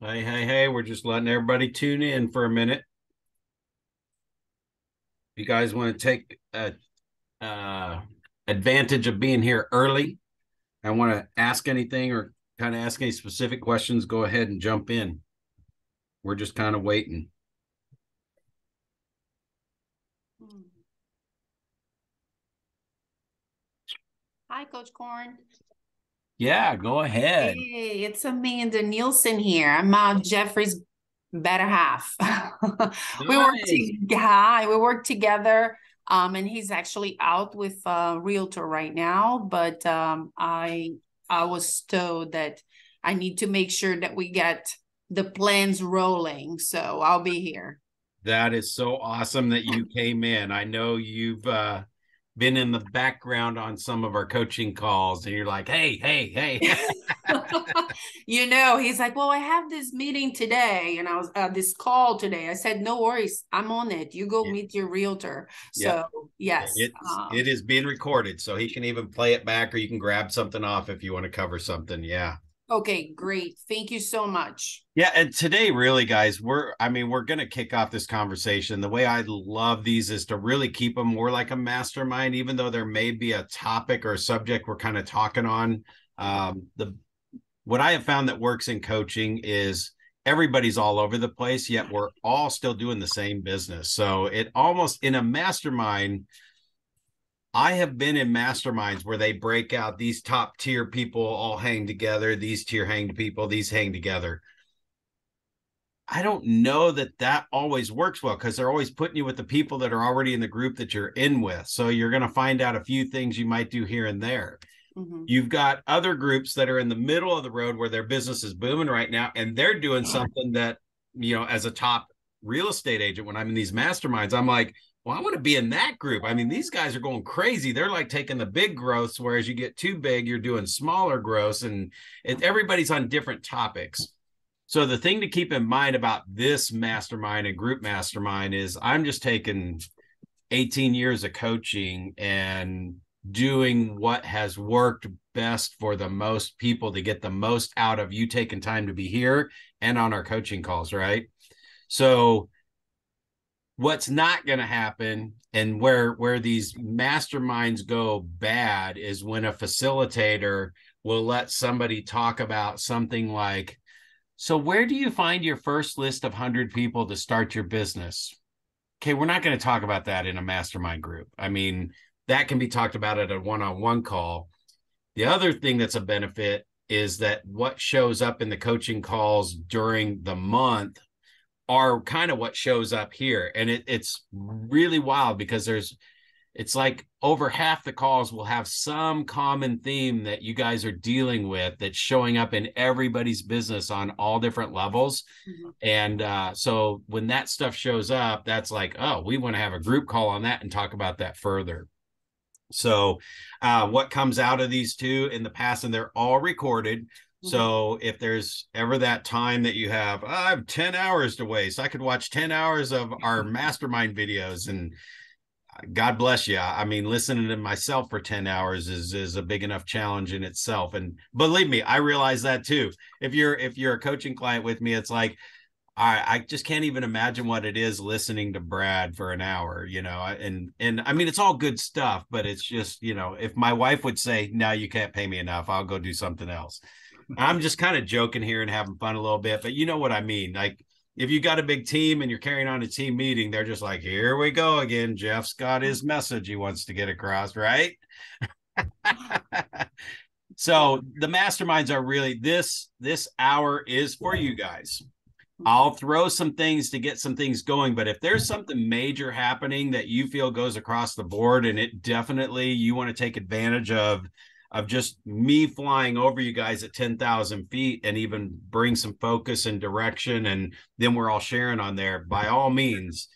Hey, we're just letting everybody tune in for a minute. You guys want to take uh, advantage of being here early and want to ask anything or kind of ask any specific questions, go ahead and jump in. We're just kind of waiting. Hi, Coach Corn. Yeah, go ahead. Hey, it's Amanda Nielsen here. I'm Jeffrey's better half. Nice. We work together. And he's actually out with a realtor right now, but I was told that I need to make sure that we get the plans rolling. So I'll be here. That is so awesome that you came in. I know you've been in the background on some of our coaching calls and you're like, hey. He's like, well, I have this meeting today and I was this call today. I said, no worries, I'm on it. You go Yeah, meet your realtor. yeah. So yes. It is being recorded, so he can even play it back, or you can grab something off if you want to cover something. Yeah. Okay, great. Thank you so much. Yeah, and today really guys, we're going to kick off this conversation. The way I love these is to really keep them more like a mastermind, even though there may be a topic or a subject we're kind of talking on. The What I have found that works in coaching is everybody's all over the place, yet we're all still doing the same business. So it almost in a mastermind, I have been in masterminds where they break out these top tier people all hang together, these tier hang people, these hang together. I don't know that that always works well because they're always putting you with the people that are already in the group that you're in with. So you're going to find out a few things you might do here and there. Mhm. You've got other groups that are in the middle of the road where their business is booming right now, and they're doing something that, as a top real estate agent, when I'm in these masterminds, I'm like, well, I want to be in that group. I mean, these guys are going crazy. They're like taking the big growths, whereas you get too big, you're doing smaller growths, and everybody's on different topics. So the thing to keep in mind about this mastermind and group mastermind is I'm just taking 18 years of coaching and doing what has worked best for the most people to get the most out of you taking time to be here and on our coaching calls, right? So what's not going to happen and where these masterminds go bad is when a facilitator will let somebody talk about something like, so where do you find your first list of 100 people to start your business? Okay, we're not going to talk about that in a mastermind group. I mean, that can be talked about at a one-on-one call. The other thing that's a benefit is that what shows up in the coaching calls during the month are kind of what shows up here. And it's really wild because it's like over half the calls will have some common theme that you guys are dealing with that's showing up in everybody's business on all different levels. Mhm. And so when that stuff shows up, that's like, oh, we want to have a group call on that and talk about that further. So what comes out of these two in the past, and they're all recorded. Mhm. So if there's ever that time that you have, oh, I have 10 hours to waste, I could watch 10 hours of our mastermind videos, and God bless you. I mean, listening to myself for 10 hours is a big enough challenge in itself. And believe me, I realize that too. If you're a coaching client with me, it's like, I just can't even imagine what it is listening to Brad for an hour, and I mean, it's all good stuff, but it's just, if my wife would say, no, you can't pay me enough, I'll go do something else. I'm just kind of joking here and having fun a little bit, but you know what I mean? Like, if you got a big team and you're carrying on a team meeting, they're just like, here we go again. Jeff's got his message he wants to get across, right? Yeah. So the masterminds are really this hour is for you guys. Mhm. I'll throw some things to get some things going, but if there's something major happening that you feel goes across the board and it definitely you want to take advantage of just me flying over you guys at 10,000 feet and even bring some focus and direction, and then we're all sharing on there, by all means,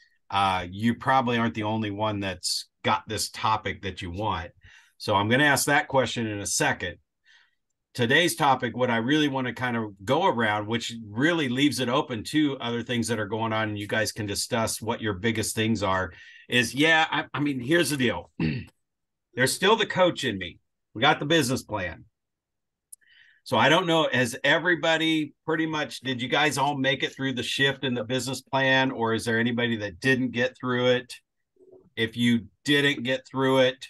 you probably aren't the only one that's got this topic that you want. So I'm going to ask that question in a second. Today's topic, what I really want to kind of go around, which really leaves it open to other things that are going on, and you guys can discuss what your biggest things are, is I mean, here's the deal. There's still the coach in me. We got the business plan. So I don't know, has everybody pretty much, did you guys all make it through the shift in the business plan, or is there anybody that didn't get through it? If you didn't get through it,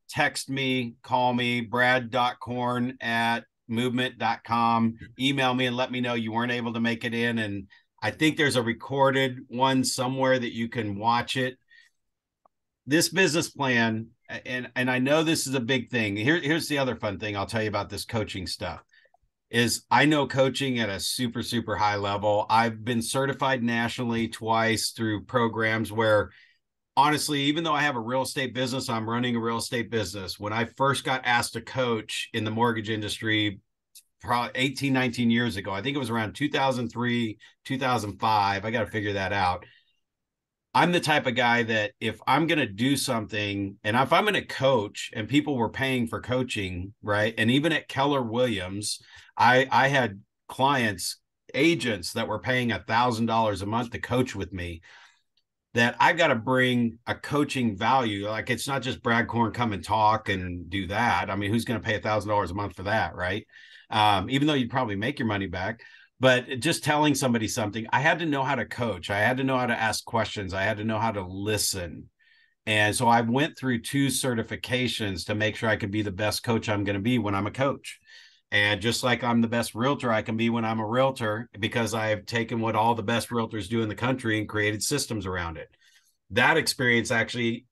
text me, call me, brad.corn@movement.com, email me and let me know you weren't able to make it in. And I think there's a recorded one somewhere that you can watch it. This business plan, and I know this is a big thing. Here's the other fun thing I'll tell you about this coaching stuff is I know coaching at a super, super high level. I've been certified nationally twice through programs where, honestly, even though I have a real estate business, I'm running a real estate business. When I first got asked to coach in the mortgage industry, probably 18, 19 years ago, I think it was around 2003, 2005. I got to figure that out. I'm the type of guy that if I'm going to do something and if I'm going to coach and people were paying for coaching, right? And even at Keller Williams, I had clients, agents that were paying $1,000 a month to coach with me, that I got to bring a coaching value. Like, it's not just Brad Korn, come and talk and do that. I mean, who's going to pay $1,000 a month for that, right? Even though you'd probably make your money back. But just telling somebody something, I had to know how to coach. I had to know how to ask questions. I had to know how to listen. And so I went through 2 certifications to make sure I could be the best coach I'm going to be when I'm a coach. And just like I'm the best realtor I can be when I'm a realtor, because I've taken what all the best realtors do in the country and created systems around it. That experience actually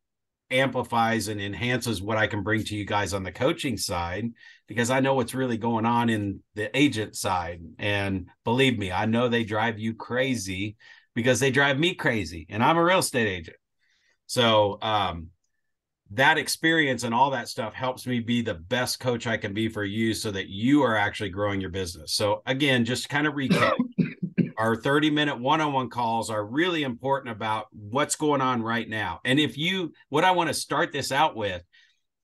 amplifies and enhances what I can bring to you guys on the coaching side, because I know what's really going on in the agent side. And believe me, I know they drive you crazy because they drive me crazy, and I'm a real estate agent. So that experience and all that stuff helps me be the best coach I can be for you so that you are actually growing your business. So again, just kind of recap. Our 30-minute one-on-one calls are really important about what's going on right now. And what I want to start this out with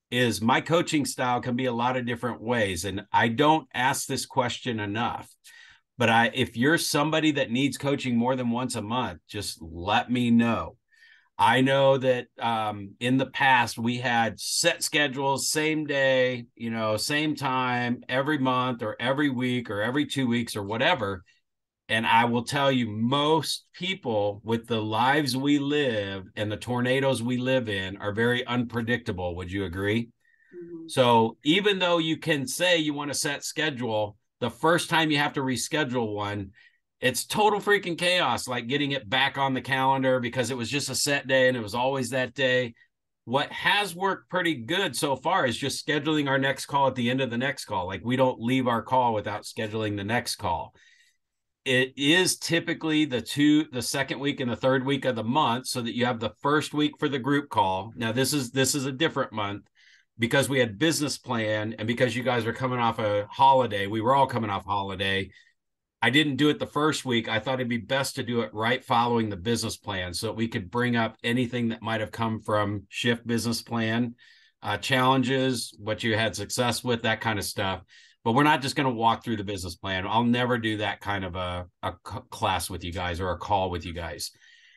is my coaching style can be a lot of different ways. And I don't ask this question enough, but if you're somebody that needs coaching more than once a month, just let me know. I know that in the past we had set schedules, same day, same time, every month or every week or every 2 weeks or whatever. And I will tell you, most people with the lives we live and the tornadoes we live in are very unpredictable. Would you agree? Mm-hmm. So even though you can say you want to set schedule, the first time you have to reschedule one, it's total freaking chaos, like getting it back on the calendar because it was just a set day and it was always that day. What has worked pretty good so far is just scheduling our next call at the end of the next call. Like, we don't leave our call without scheduling the next call. It is typically the second week and the third week of the month, so that you have the first week for the group call. Now, this is a different month because we had business plan, and because you guys are coming off a holiday, we were all coming off holiday. I didn't do it the first week. I thought it'd be best to do it right following the business plan so that we could bring up anything that might have come from shift business plan, challenges, what you had success with, that kind of stuff. But we're not just going to walk through the business plan. I'll never do that kind of a class with you guys or a call with you guys.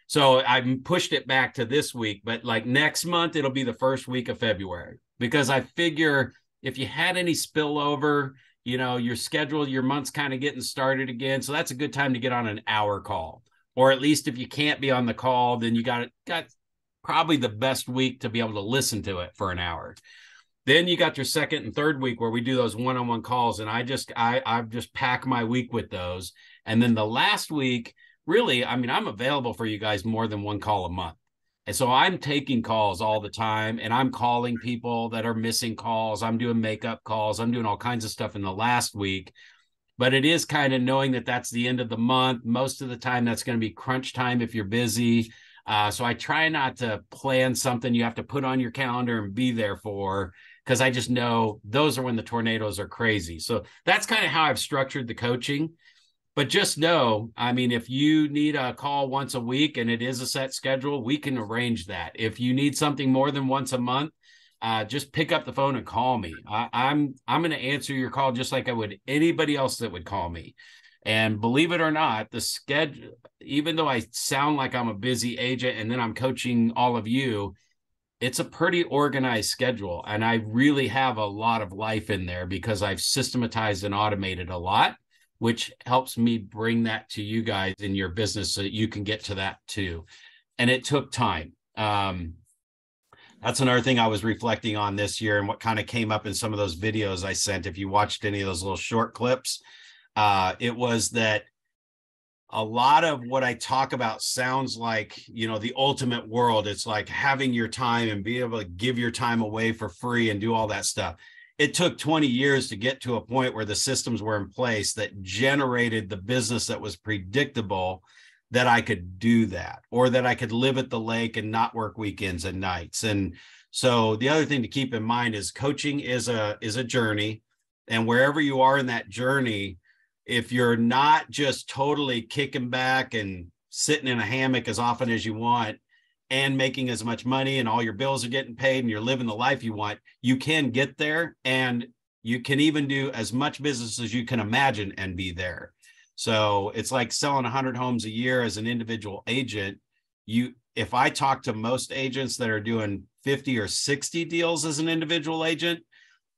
So I pushed it back to this week, but like next month, it'll be the first week of February, because I figure if you had any spillover, your schedule, your month's kind of getting started again. So that's a good time to get on an hour call. Or at least if you can't be on the call, then you got probably the best week to be able to listen to it for an hour. Then you got your second and third week where we do those one-on-one calls. And I've just packed my week with those. And then the last week, really, I mean, I'm available for you guys more than one call a month. And so I'm taking calls all the time, and I'm calling people that are missing calls. I'm doing makeup calls. I'm doing all kinds of stuff in the last week. But it is kind of knowing that that's the end of the month. Most of the time, that's going to be crunch time if you're busy. So I try not to plan something you have to put on your calendar and be there for, because I just know those are when the tornadoes are crazy. So that's kind of how I've structured the coaching. But just know, I mean, if you need a call once a week and it is a set schedule, we can arrange that. If you need something more than once a month, just pick up the phone and call me. I'm going to answer your call just like I would anybody else that would call me. And believe it or not, the schedule, even though I sound like I'm a busy agent and then I'm coaching all of you, it's a pretty organized schedule. And I really have a lot of life in there because I've systematized and automated a lot, which helps me bring that to you guys in your business so that you can get to that too. And it took time. That's another thing I was reflecting on this year and what kind of came up in some of those videos I sent. If you watched any of those little short clips, it was that a lot of what I talk about sounds like, the ultimate world. It's like having your time and being able to give your time away for free and do all that stuff. It took 20 years to get to a point where the systems were in place that generated the business that was predictable, that I could do that, or that I could live at the lake and not work weekends and nights. And so the other thing to keep in mind is coaching is a journey. And wherever you are in that journey, if you're not just totally kicking back and sitting in a hammock as often as you want and making as much money and all your bills are getting paid and you're living the life you want, you can get there, and you can even do as much business as you can imagine and be there. So it's like selling 100 homes a year as an individual agent. If I talk to most agents that are doing 50 or 60 deals as an individual agent,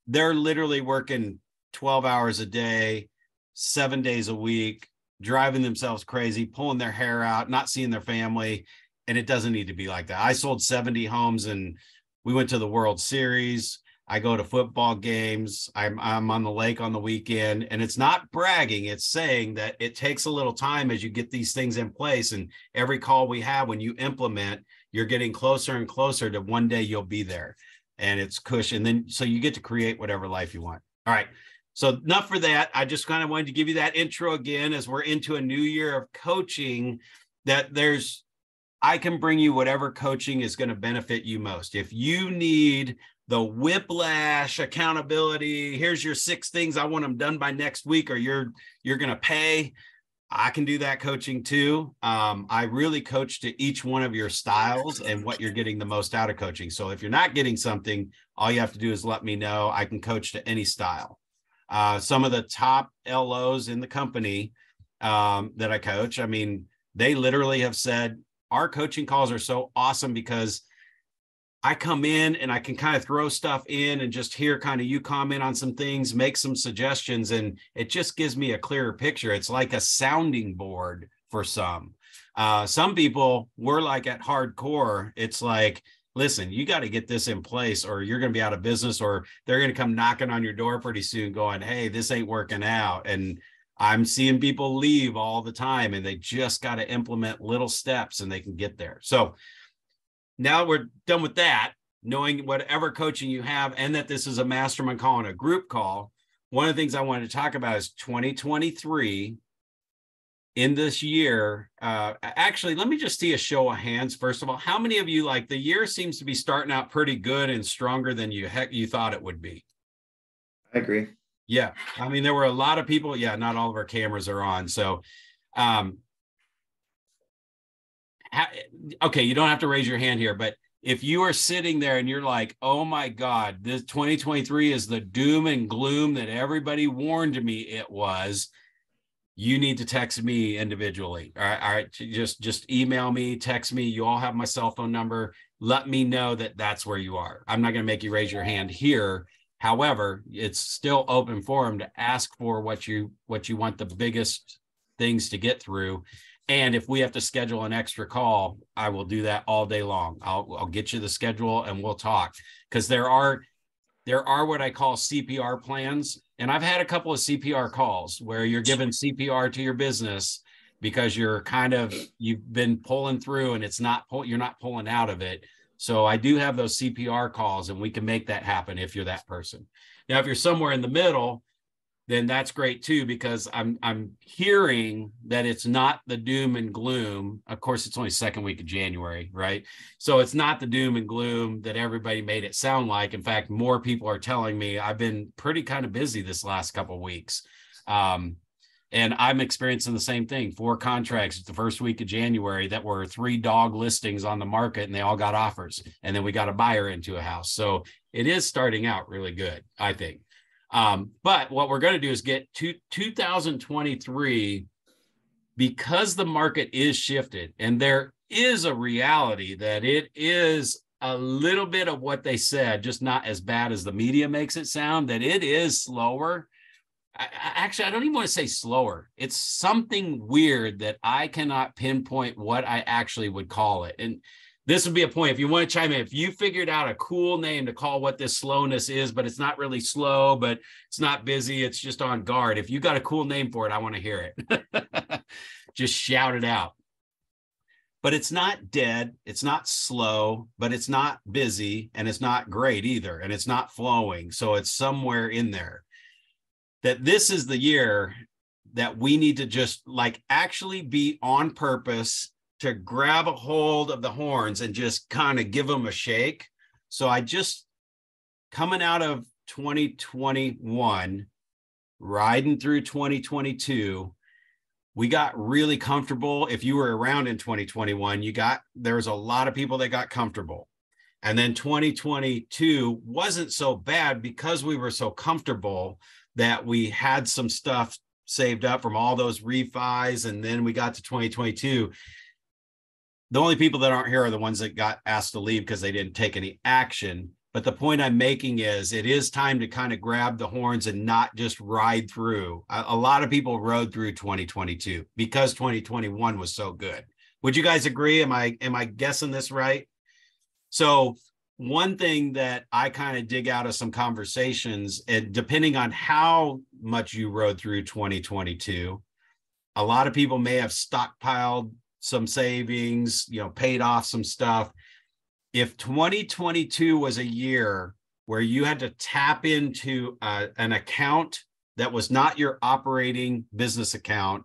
they're literally working 12 hours a day, 7 days a week, driving themselves crazy, pulling their hair out, not seeing their family. And it doesn't need to be like that. I sold 70 homes and we went to the World Series. I go to football games. I'm on the lake on the weekend, and it's not bragging. It's saying that it takes a little time as you get these things in place. And every call we have, when you implement, you're getting closer and closer to one day you'll be there, and it's cushion. Then, so you get to create whatever life you want. All right. So enough for that. I just kind of wanted to give you that intro again, as we're into a new year of coaching, that I can bring you whatever coaching is going to benefit you most. If you need the whiplash accountability, here's your 6 things I want them done by next week, or you're going to pay, I can do that coaching too. I really coach to each one of your styles and what you're getting the most out of coaching. So if you're not getting something, all you have to do is let me know. I can coach to any style. Some of the top LOs in the company that I coach, I mean, they literally have said, our coaching calls are so awesome because I come in and I can kind of throw stuff in and just hear kind of you comment on some things, make some suggestions, and it just gives me a clearer picture. It's like a sounding board for some. Some people were like at hardcore. It's like, listen, you got to get this in place or you're going to be out of business, or they're going to come knocking on your door pretty soon going, hey, this ain't working out. And I'm seeing people leave all the time, and they just got to implement little steps and they can get there. So now we're done with that, knowing whatever coaching you have and that this is a mastermind call and a group call. One of the things I wanted to talk about is 2023 in this year. Actually, let me just see a show of hands. First of all, how many of you, like, the year seems to be starting out pretty good and stronger than you thought it would be? I agree. Yeah. I mean, there were a lot of people. Yeah. Not all of our cameras are on. So, okay, you don't have to raise your hand here, but if you are sitting there and you're like, oh my God, this 2023 is the doom and gloom that everybody warned me it was, you need to text me individually. All right. Just email me, text me. You all have my cell phone number. Let me know that that's where you are. I'm not going to make you raise your hand here. However, it's still open forum to ask for what you want the biggest things to get through. And if we have to schedule an extra call, I will do that all day long. I'll get you the schedule and we'll talk, because there are what I call CPR plans. And I've had a couple of CPR calls where you're giving CPR to your business because you've been pulling through and you're not pulling out of it. So I do have those CPR calls, and we can make that happen if you're that person. Now, if you're somewhere in the middle, then that's great too, because I'm hearing that it's not the doom and gloom. Of course, it's only second week of January, right? So it's not the doom and gloom that everybody made it sound like. In fact, more people are telling me I've been pretty kind of busy this last couple of weeks. And I'm experiencing the same thing. 4 contracts the first week of January that were 3 dog listings on the market, and they all got offers. And then we got a buyer into a house. So it is starting out really good, I think. But what we're going to do is get to 2023, because the market is shifted, and there is a reality that it is a little bit of what they said, just not as bad as the media makes it sound, that it is slower. Actually, I don't even want to say slower. It's something weird that I cannot pinpoint what I actually would call it. And this would be a point if you want to chime in. If you figured out a cool name to call what this slowness is, but it's not really slow, but it's not busy, it's just on guard. If you got a cool name for it, I want to hear it. Just shout it out. But it's not dead, it's not slow, but it's not busy, and it's not great either, and it's not flowing. So it's somewhere in there. That this is the year that we need to just like actually be on purpose to grab a hold of the horns and just kind of give them a shake. So I just, coming out of 2021, riding through 2022, we got really comfortable. If you were around in 2021, there was a lot of people that got comfortable. And then 2022 wasn't so bad because we were so comfortable that we had some stuff saved up from all those refis. And then we got to 2022. The only people that aren't here are the ones that got asked to leave because they didn't take any action. But the point I'm making is it is time to kind of grab the horns and not just ride through. A lot of people rode through 2022 because 2021 was so good. Would you guys agree? Am I guessing this right? So one thing that I kind of dig out of some conversations, and depending on how much you rode through 2022, a lot of people may have stockpiled some savings, paid off some stuff. If 2022 was a year where you had to tap into an account that was not your operating business account,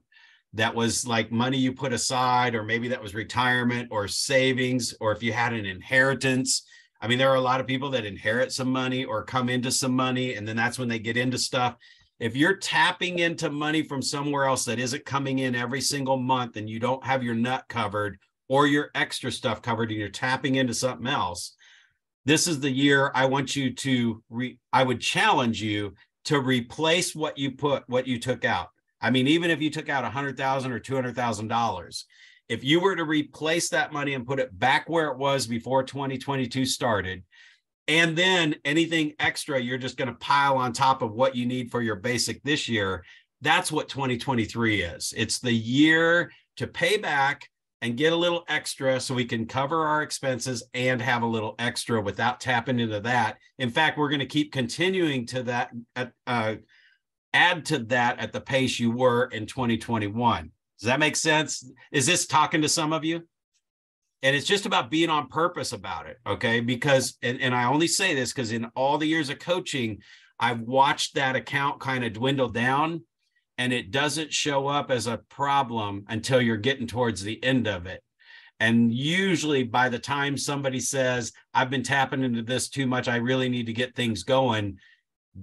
that was like money you put aside, or maybe that was retirement or savings, or if you had an inheritance. I mean, there are a lot of people that inherit some money or come into some money, and then that's when they get into stuff. If you're tapping into money from somewhere else that isn't coming in every single month, and you don't have your nut covered or your extra stuff covered, and you're tapping into something else, this is the year I want you to, I would challenge you to replace what you took out. I mean, even if you took out $100,000 or $200,000, if you were to replace that money and put it back where it was before 2022 started, and then anything extra, you're just going to pile on top of what you need for your basic this year. That's what 2023 is. It's the year to pay back and get a little extra so we can cover our expenses and have a little extra without tapping into that. In fact, we're going to keep continuing to that, add to that at the pace you were in 2021. Does that make sense? Is this talking to some of you? And it's just about being on purpose about it, okay? Because, and I only say this because in all the years of coaching, I've watched that account kind of dwindle down, and it doesn't show up as a problem until you're getting towards the end of it. And usually by the time somebody says, I've been tapping into this too much, I really need to get things going,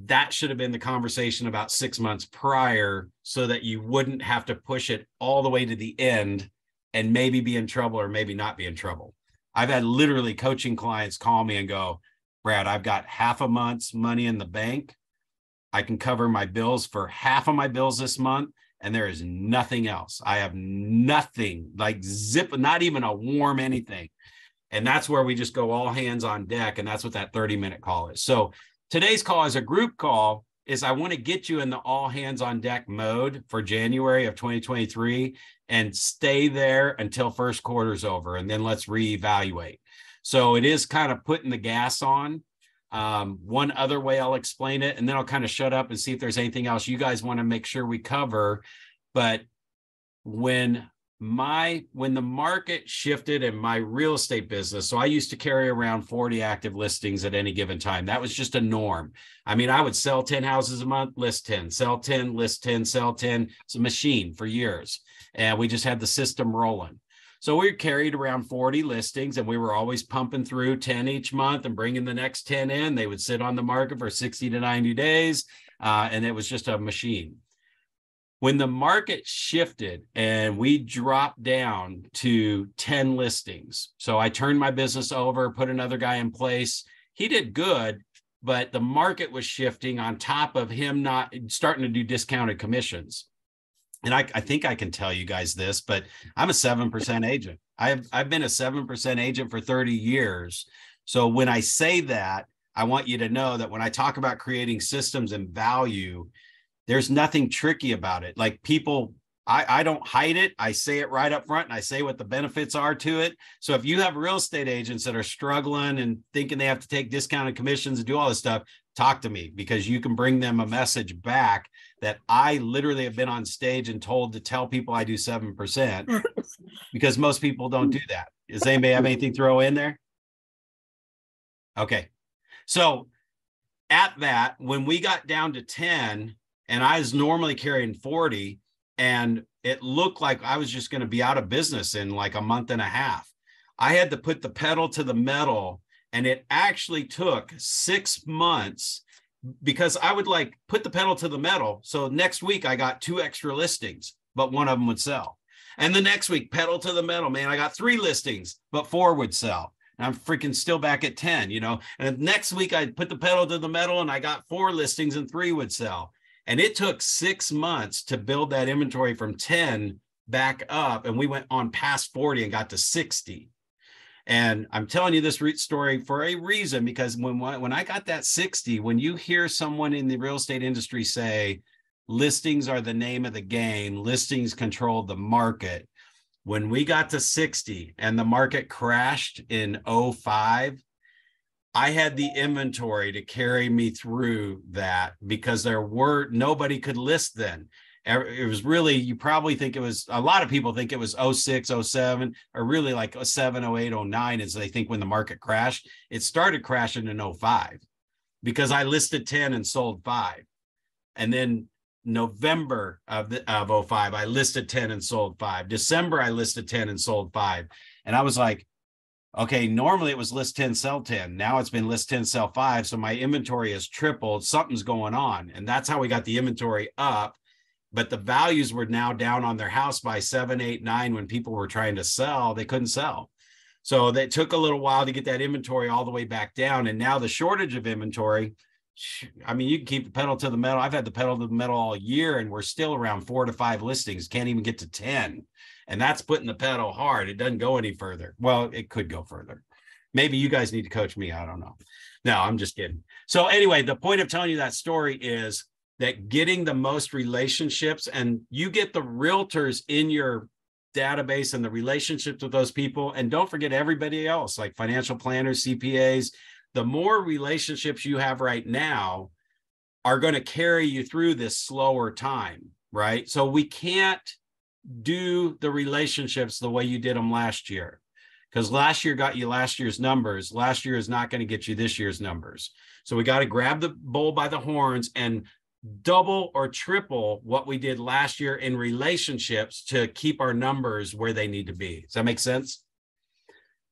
that should have been the conversation about 6 months prior, so that you wouldn't have to push it all the way to the end and maybe be in trouble or maybe not be in trouble. I've had literally coaching clients call me and go, Brad, I've got half a month's money in the bank. I can cover my bills for half of my bills this month, and there is nothing else. I have nothing, like zip, not even a warm anything. And that's where we just go all hands on deck. And that's what that 30-minute call is. So today's call is a group call. I want to get you in the all hands on deck mode for January of 2023 and stay there until first quarter's over. And then let's reevaluate. So it is kind of putting the gas on. One other way I'll explain it, and then I'll kind of shut up and see if there's anything else you guys want to make sure we cover. But when the market shifted in my real estate business, so I used to carry around 40 active listings at any given time. That was just a norm. I mean, I would sell 10 houses a month, list 10, sell 10, list 10, sell 10. It's a machine for years. And we just had the system rolling. So we carried around 40 listings, and we were always pumping through 10 each month and bringing the next 10 in. They would sit on the market for 60 to 90 days. And it was just a machine. When the market shifted and we dropped down to 10 listings, so I turned my business over, put another guy in place. He did good, but the market was shifting on top of him not starting to do discounted commissions. And I think I can tell you guys this, but I'm a 7% agent. I've been a 7% agent for 30 years. So when I say that, I want you to know that when I talk about creating systems and value, there's nothing tricky about it. Like people, I don't hide it. I say it right up front and I say what the benefits are to it. So if you have real estate agents that are struggling and thinking they have to take discounted commissions and do all this stuff, talk to me, because you can bring them a message back that I literally have been on stage and told to tell people I do 7%, because most people don't do that. Does anybody have anything to throw in there? Okay. So at that, when we got down to 10 and I was normally carrying 40, and it looked like I was just going to be out of business in like a month and a half, I had to put the pedal to the metal. And it actually took 6 months, because I would like put the pedal to the metal. So next week I got 2 extra listings, but one of them would sell. And the next week, pedal to the metal, man, I got 3 listings, but 4 would sell. And I'm freaking still back at 10, you know. And next week I put the pedal to the metal and I got 4 listings and 3 would sell. And it took 6 months to build that inventory from 10 back up. And we went on past 40 and got to 60. And I'm telling you this story for a reason, because when I got that 60, when you hear someone in the real estate industry say, listings are the name of the game, listings control the market. When we got to 60 and the market crashed in 05, I had the inventory to carry me through that, because nobody could list then. It was really, you probably think it was, a lot of people think it was 06, 07, or really like 07, 08, 09 is they think when the market crashed. It started crashing in 05 because I listed 10 and sold 5. And then November of 05, I listed 10 and sold 5. December, I listed 10 and sold 5. And I was like, okay, normally it was list 10, sell 10. Now it's been list 10, sell 5. So my inventory has tripled. Something's going on. And that's how we got the inventory up. But the values were now down on their house by 7, 8, 9. When people were trying to sell, they couldn't sell. So it took a little while to get that inventory all the way back down. And now the shortage of inventory, I mean, you can keep the pedal to the metal. I've had the pedal to the metal all year, and we're still around 4 to 5 listings. Can't even get to 10. And that's putting the pedal hard. It doesn't go any further. Well, it could go further. Maybe you guys need to coach me. I don't know. No, I'm just kidding. So anyway, the point of telling you that story is that getting the most relationships, and you get the realtors in your database and the relationships with those people. And don't forget everybody else, like financial planners, CPAs. The more relationships you have right now are going to carry you through this slower time, right? So we can't do the relationships the way you did them last year, because last year got you last year's numbers. Last year is not going to get you this year's numbers. So we got to grab the bull by the horns and double or triple what we did last year in relationships to keep our numbers where they need to be. Does that make sense?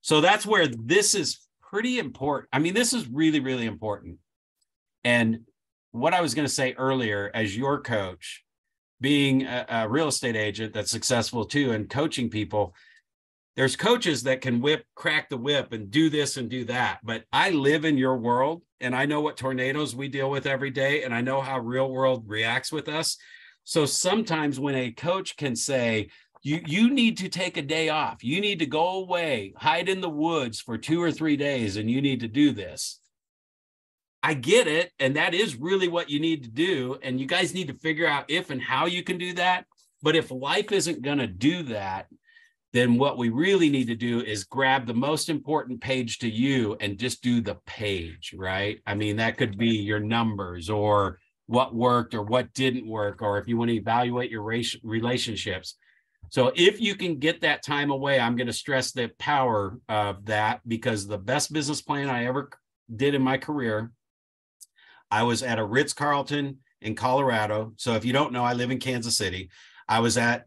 So that's where this is pretty important. I mean, this is really, really important. And what I was going to say earlier, as your coach, being a real estate agent that's successful too, and coaching people, there's coaches that can crack the whip and do this and do that. But I live in your world, and I know what tornadoes we deal with every day, and I know how real world reacts with us. So sometimes when a coach can say, you need to take a day off, you need to go away, hide in the woods for 2 or 3 days, and you need to do this. I get it. And that is really what you need to do. And you guys need to figure out if and how you can do that. But if life isn't going to do that, then what we really need to do is grab the most important page to you and just do the page, right? I mean, that could be your numbers or what worked or what didn't work, or if you want to evaluate your relationships. So if you can get that time away, I'm going to stress the power of that, because the best business plan I ever did in my career, I was at a Ritz-Carlton in Colorado. So if you don't know, I live in Kansas City. I was at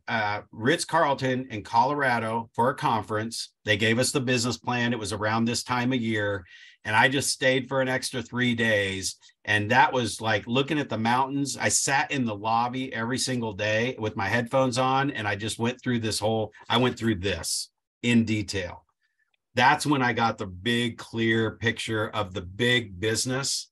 Ritz-Carlton in Colorado for a conference. They gave us the business plan. It was around this time of year. And I just stayed for an extra 3 days. And that was like looking at the mountains. I sat in the lobby every single day with my headphones on. And I just went through this in detail. That's when I got the big, clear picture of the big business.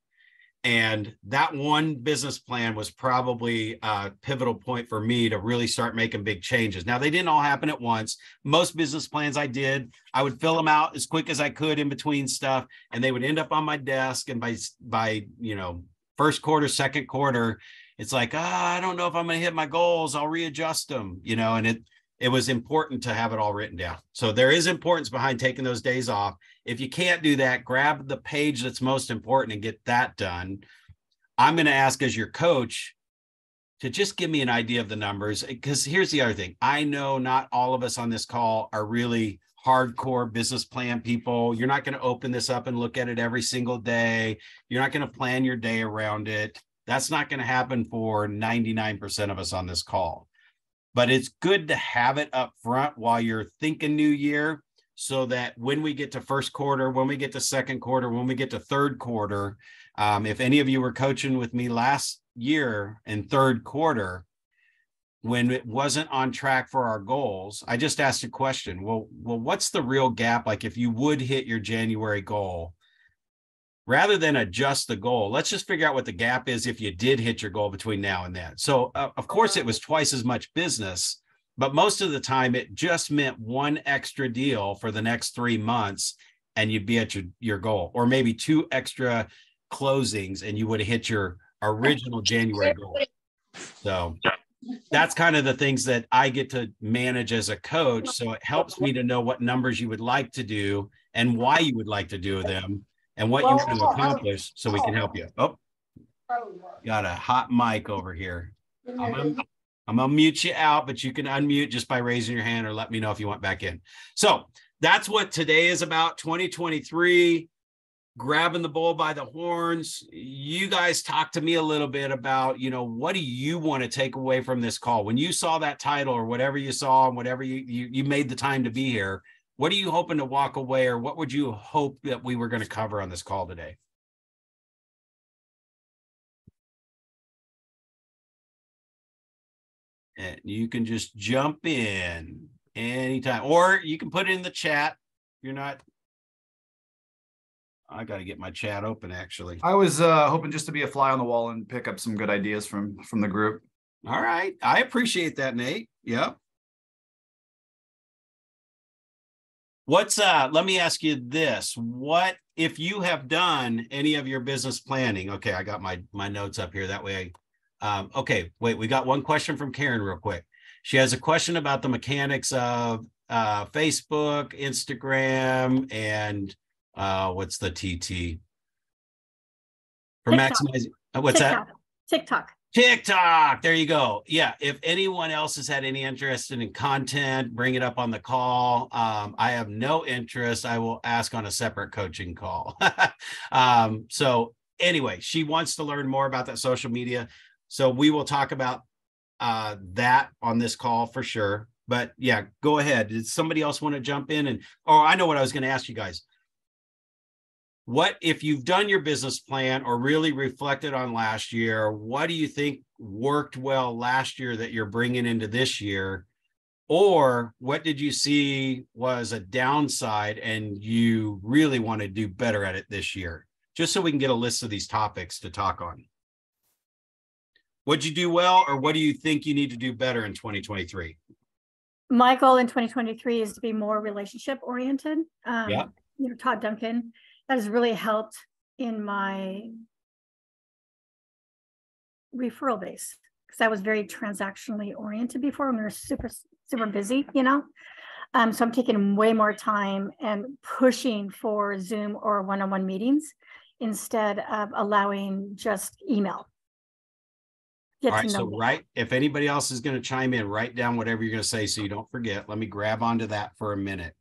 And that one business plan was probably a pivotal point for me to really start making big changes. Now, they didn't all happen at once. Most business plans I did, I would fill them out as quick as I could in between stuff, and they would end up on my desk. And by first quarter, second quarter, it's like, I don't know if I'm going to hit my goals. I'll readjust them, and it was important to have it all written down. So there is importance behind taking those days off. If you can't do that, grab the page that's most important and get that done. I'm going to ask as your coach to just give me an idea of the numbers, because here's the other thing. I know not all of us on this call are really hardcore business plan people. You're not going to open this up and look at it every single day. You're not going to plan your day around it. That's not going to happen for 99% of us on this call. But it's good to have it up front while you're thinking new year, so that when we get to first quarter, when we get to second quarter, when we get to third quarter, if any of you were coaching with me last year in third quarter, when it wasn't on track for our goals, I just asked a question. Well, what's the real gap? Like if you would hit your January goal, rather than adjust the goal, let's just figure out what the gap is if you did hit your goal between now and then. So of course it was twice as much business, but most of the time it just meant one extra deal for the next 3 months and you'd be at your goal, or maybe 2 extra closings and you would have hit your original January goal. So that's kind of the things that I get to manage as a coach. So it helps me to know what numbers you would like to do and why you would like to do them, and what you want to accomplish, so we can help you. Oh, got a hot mic over here. I'm gonna mute you out, but you can unmute just by raising your hand or let me know if you want back in. So that's what today is about, 2023, grabbing the bull by the horns. You guys talk to me a little bit about, what do you want to take away from this call? When you saw that title or whatever you saw and whatever you made the time to be here, what are you hoping to walk away, or what would you hope that we were going to cover on this call today? And you can just jump in anytime, or you can put it in the chat. You're not. I got to get my chat open, actually. I was hoping just to be a fly on the wall and pick up some good ideas from the group. All right. I appreciate that, Nate. Yep. Let me ask you this. What, if you have done any of your business planning? Okay, I got my notes up here. That way okay, wait, we got one question from Karen real quick. She has a question about the mechanics of Facebook, Instagram, and what's the TT? For TikTok. maximizing, what's TikTok. that? TikTok. There you go. Yeah. If anyone else has had any interest in content, bring it up on the call. I have no interest. I will ask on a separate coaching call. So anyway, she wants to learn more about that social media. So we will talk about that on this call for sure. But yeah, go ahead. Did somebody else want to jump in? I know what I was going to ask you guys. What, if you've done your business plan or really reflected on last year, what do you think worked well last year that you're bringing into this year? Or what did you see was a downside and you really want to do better at it this year? Just so we can get a list of these topics to talk on. What'd you do well, or what do you think you need to do better in 2023? My goal in 2023 is to be more relationship oriented. Yeah. Todd Duncan, that has really helped in my referral base, because I was very transactionally oriented before when we were super busy, So I'm taking way more time and pushing for Zoom or one-on-one meetings instead of allowing just email. All right, so if anybody else is going to chime in, write down whatever you're going to say so you don't forget. Let me grab onto that for a minute.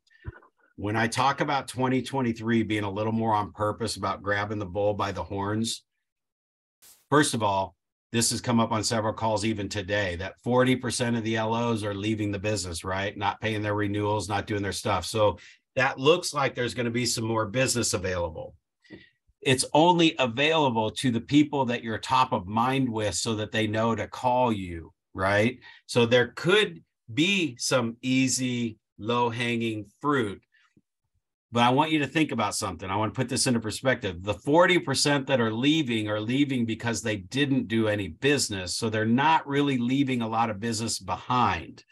When I talk about 2023 being a little more on purpose about grabbing the bull by the horns, first of all, this has come up on several calls even today, that 40% of the LOs are leaving the business, right? Not paying their renewals, not doing their stuff. So that looks like there's going to be some more business available. It's only available to the people that you're top of mind with so that they know to call you, right? So there could be some easy, low-hanging fruit. But I want you to think about something. I want to put this into perspective. The 40% that are leaving because they didn't do any business. So they're not really leaving a lot of business behind.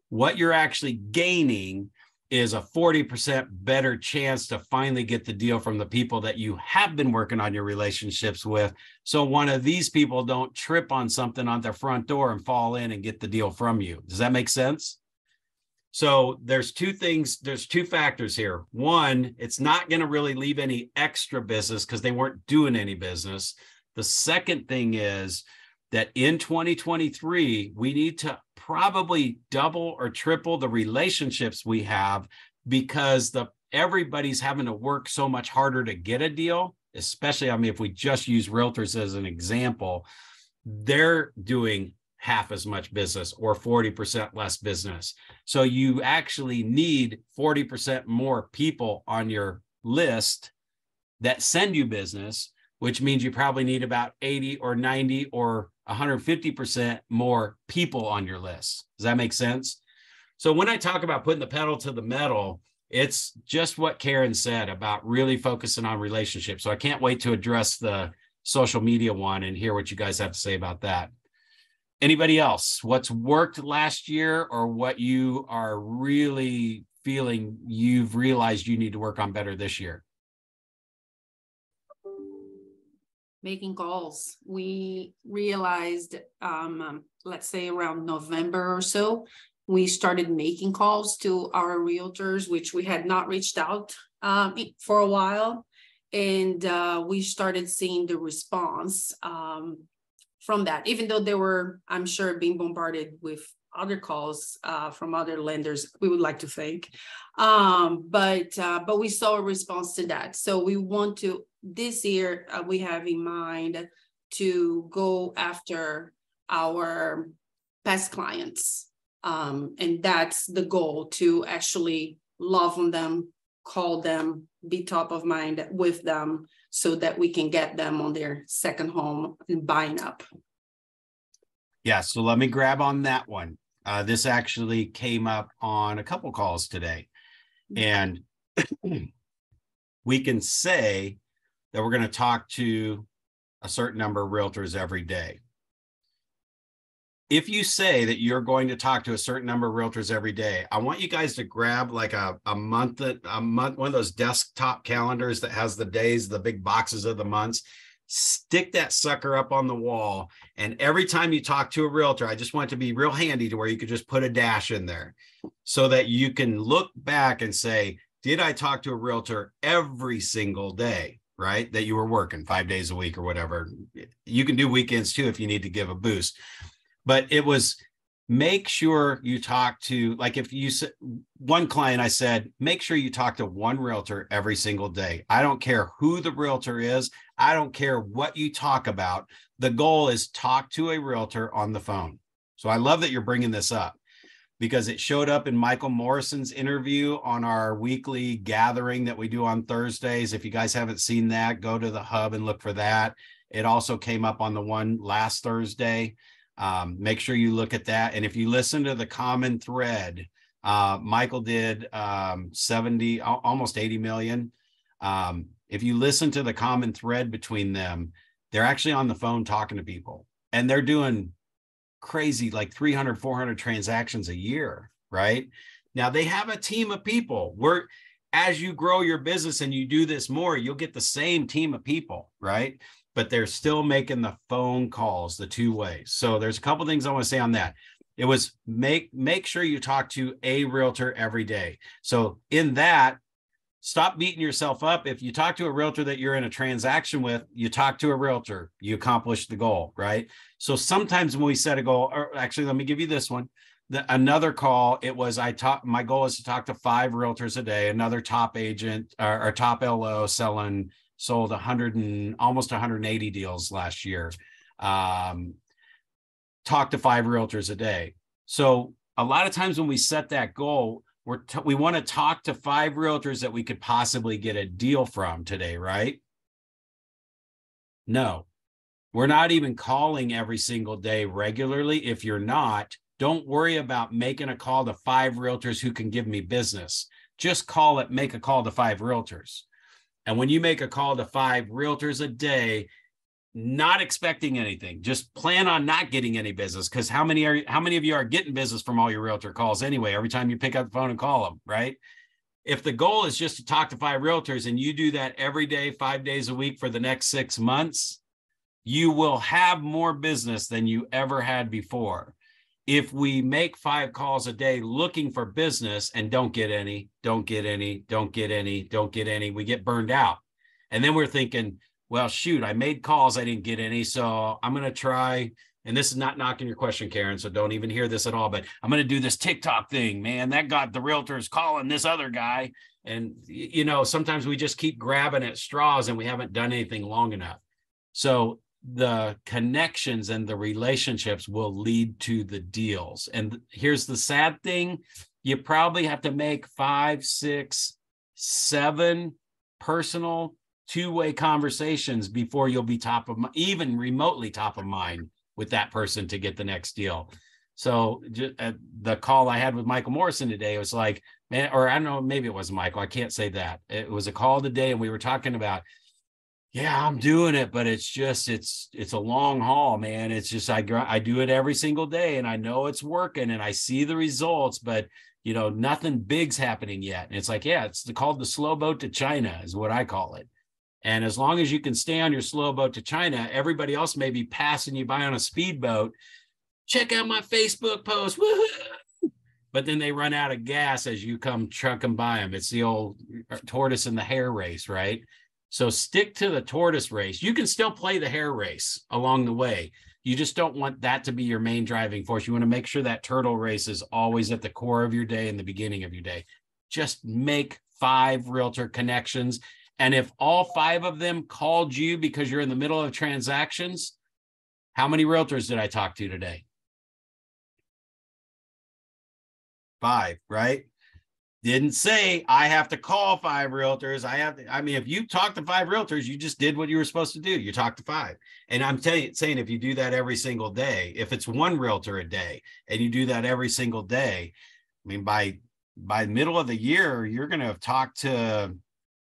What you're actually gaining is a 40% better chance to finally get the deal from the people that you have been working on your relationships with. So one of these people don't trip on something on their front door and fall in and get the deal from you. Does that make sense? So there's two factors here. One, it's not going to really leave any extra business because they weren't doing any business. The second thing is that in 2023, we need to probably double or triple the relationships we have, because everybody's having to work so much harder to get a deal, especially, I mean, if we just use realtors as an example, they're doing half as much business or 40% less business. So you actually need 40% more people on your list that send you business, which means you probably need about 80 or 90 or 150% more people on your list. Does that make sense? So when I talk about putting the pedal to the metal, it's just what Karen said about really focusing on relationships. So I can't wait to address the social media one and hear what you guys have to say about that. Anybody else? What's worked last year, or what you are really feeling you've realized you need to work on better this year? Making calls. We realized, let's say around November or so, we started making calls to our realtors, which we had not reached out for a while. And we started seeing the response from that, even though they were, I'm sure, being bombarded with other calls from other lenders, we would like to think. But we saw a response to that. So we want to, this year, we have in mind to go after our past clients. And that's the goal, to actually love on them, call them, be top of mind with them, so that we can get them on their second home and buying up. Yeah, so let me grab on that one. This actually came up on a couple calls today. And we can say that we're going to talk to a certain number of realtors every day. If you say that you're going to talk to a certain number of realtors every day, I want you guys to grab like a month, one of those desktop calendars that has the days, the big boxes of the months. Stick that sucker up on the wall. And every time you talk to a realtor, I just want it to be real handy to where you could just put a dash in there so that you can look back and say, did I talk to a realtor every single day, right? That you were working 5 days a week or whatever. You can do weekends too if you need to give a boost. But it was, make sure you talk to, like if you, one client, I said, make sure you talk to one realtor every single day. I don't care who the realtor is. I don't care what you talk about. The goal is talk to a realtor on the phone. So I love that you're bringing this up, because it showed up in Michael Morrison's interview on our weekly gathering that we do on Thursdays. If you guys haven't seen that, go to the hub and look for that. It also came up on the one last Thursday. Make sure you look at that. And if you listen to the common thread, Michael did 70, almost 80 million. If you listen to the common thread between them, they're actually on the phone talking to people, and they're doing crazy, like 300, 400 transactions a year, right? Now they have a team of people. As you grow your business and you do this more, you'll get the same team of people, right? But they're still making the phone calls the two ways. So there's a couple things I want to say on that. It was make sure you talk to a realtor every day. So in that, stop beating yourself up. If you talk to a realtor that you're in a transaction with, you talk to a realtor, you accomplish the goal, right? So sometimes when we set a goal, or actually, let me give you this one. Another call, it was, my goal is to talk to 5 realtors a day, another top agent or top LO sold 100 and almost 180 deals last year. Talk to 5 realtors a day. So a lot of times when we set that goal, we want to talk to 5 realtors that we could possibly get a deal from today, right? No, we're not even calling every single day regularly. If you're not, don't worry about making a call to 5 realtors who can give me business. just make a call to 5 realtors. And when you make a call to 5 realtors a day, not expecting anything, just plan on not getting any business. Because how many of you are getting business from all your realtor calls anyway, every time you pick up the phone and call them, right? If the goal is just to talk to 5 realtors and you do that every day, 5 days a week for the next 6 months, you will have more business than you ever had before. If we make 5 calls a day looking for business and don't get any, we get burned out. And then we're thinking, well, shoot, I made calls, I didn't get any, so I'm going to try, and this is not knocking your question, Karen, so don't even hear this at all, but I'm going to do this TikTok thing, man. That got the realtors calling this other guy. And, sometimes we just keep grabbing at straws and we haven't done anything long enough. So the connections and the relationships will lead to the deals. And here's the sad thing. You probably have to make 5, 6, 7 personal two-way conversations before you'll be even remotely top of mind with that person to get the next deal. So the call I had with Michael Morrison today, it was like, man, or I don't know, maybe it wasn't Michael. I can't say that. It was a call today and we were talking about, yeah, I'm doing it, but it's a long haul, man. It's just, I do it every single day and I know it's working and I see the results, but nothing big's happening yet. And it's like, yeah, it's called the slow boat to China is what I call it. And as long as you can stay on your slow boat to China, everybody else may be passing you by on a speedboat. Check out my Facebook post. Woo-hoo! But then they run out of gas as you come trucking by them. It's the old tortoise and the hare race, right? So stick to the tortoise race. You can still play the hare race along the way. You just don't want that to be your main driving force. You want to make sure that turtle race is always at the core of your day and the beginning of your day. Just make 5 realtor connections. And if all 5 of them called you because you're in the middle of transactions, how many realtors did I talk to today? 5, right? Didn't say I have to call 5 realtors. If you talk to 5 realtors, you just did what you were supposed to do. You talked to 5. And I'm saying if you do that every single day, if it's 1 realtor a day and you do that every single day, by middle of the year, you're going to have talked to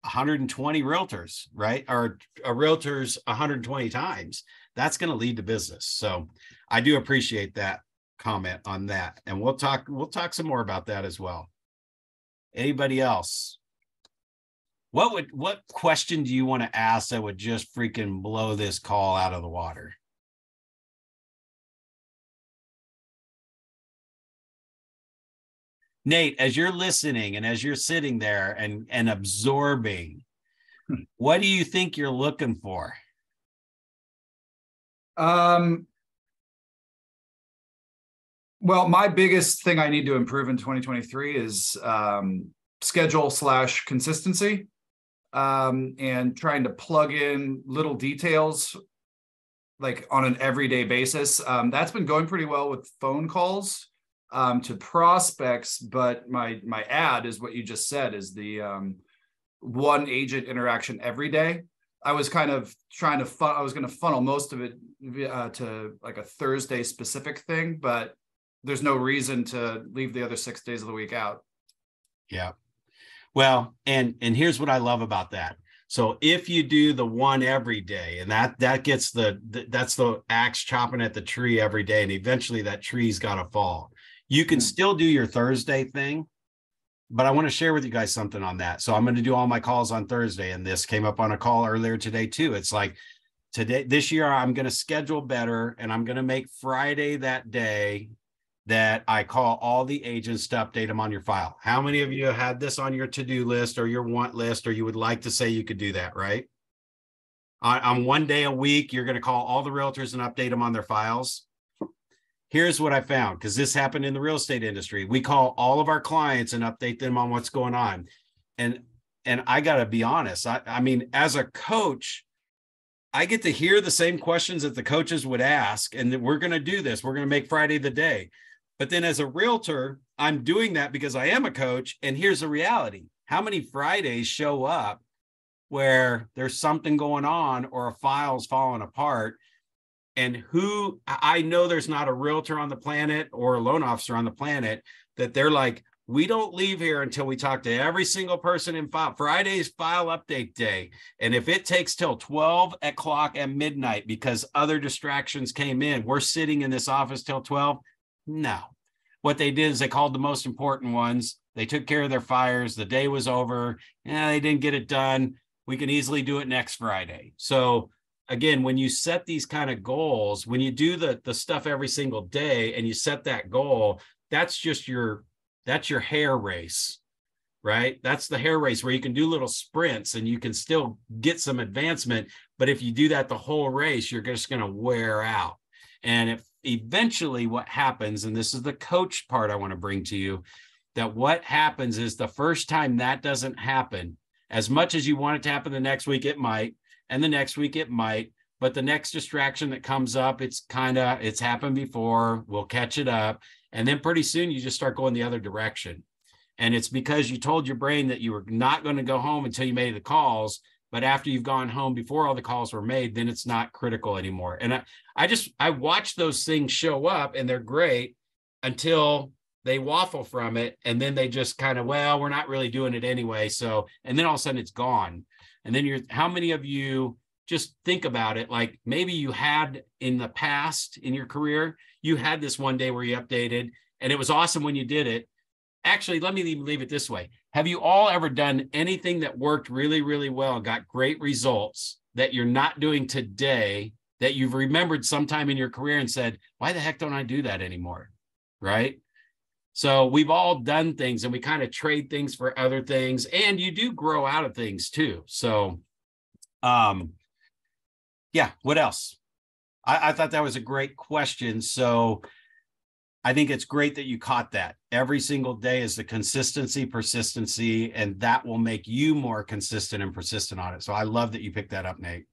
120 realtors, right? Or realtors 120 times. That's going to lead to business. So I do appreciate that comment on that. And we'll talk some more about that as well. Anybody else? What question do you want to ask that would just freaking blow this call out of the water? Nate, as you're listening and as you're sitting there and absorbing, what do you think you're looking for? Well, my biggest thing I need to improve in 2023 is schedule/consistency, and trying to plug in little details like on an everyday basis. That's been going pretty well with phone calls to prospects, but my ad is what you just said, is the 1 agent interaction every day. I was kind of trying to I was going to funnel most of it to like a Thursday specific thing, but there's no reason to leave the other 6 days of the week out. Yeah. Well, and here's what I love about that. So if you do the 1 every day, and that gets that's the axe chopping at the tree every day, and eventually that tree's got to fall. You can still do your Thursday thing, but I want to share with you guys something on that. So I'm going to do all my calls on Thursday, and this came up on a call earlier today too. It's like this year I'm going to schedule better, and I'm going to make Friday that day that I call all the agents to update them on your file. How many of you had this on your to-do list or your want list, or you would like to say you could do that, right? On 1 day a week, you're going to call all the realtors and update them on their files. Here's what I found, because this happened in the real estate industry. We call all of our clients and update them on what's going on. And I got to be honest. I mean, as a coach, I get to hear the same questions that the coaches would ask, and we're going to do this. We're going to make Friday the day. But then as a realtor, I'm doing that because I am a coach. And here's the reality. How many Fridays show up where there's something going on or a file's falling apart? And I know there's not a realtor on the planet or a loan officer on the planet that they're like, We don't leave here until we talk to every single person in file. Friday's file update day. And if it takes till 12 o'clock at midnight because other distractions came in, we're sitting in this office till 12. No. What they did is they called the most important ones. They took care of their fires. The day was over. They didn't get it done. We can easily do it next Friday. So again, when you set these kind of goals, when you do the stuff every single day and you set that goal, that's your hair race, right? That's the hair race where you can do little sprints and you can still get some advancement. But if you do that the whole race, you're just going to wear out. And if eventually what happens, and this is the coach part I want to bring to you, that what happens is the first time that doesn't happen, as much as you want it to happen the next week, it might, and the next week it might, but the next distraction that comes up, it's happened before, we'll catch it up. And then pretty soon you just start going the other direction. And it's because you told your brain that you were not going to go home until you made the calls. But after you've gone home before all the calls were made, then it's not critical anymore. And I watch those things show up and they're great until they waffle from it. And then they just kind of, well, we're not really doing it anyway. So, and then all of a sudden it's gone. And then how many of you just think about it? Like maybe you had in the past in your career, you had this one day where you updated and it was awesome when you did it. Actually, let me even leave it this way. Have you all ever done anything that worked really, really well and got great results that you're not doing today that you've remembered sometime in your career and said, why the heck don't I do that anymore? Right? So we've all done things and we kind of trade things for other things, and you do grow out of things too. So, yeah, what else? I thought that was a great question. So I think it's great that you caught that. Every single day is the consistency, persistency, and that will make you more consistent and persistent on it. So I love that you picked that up, Nate.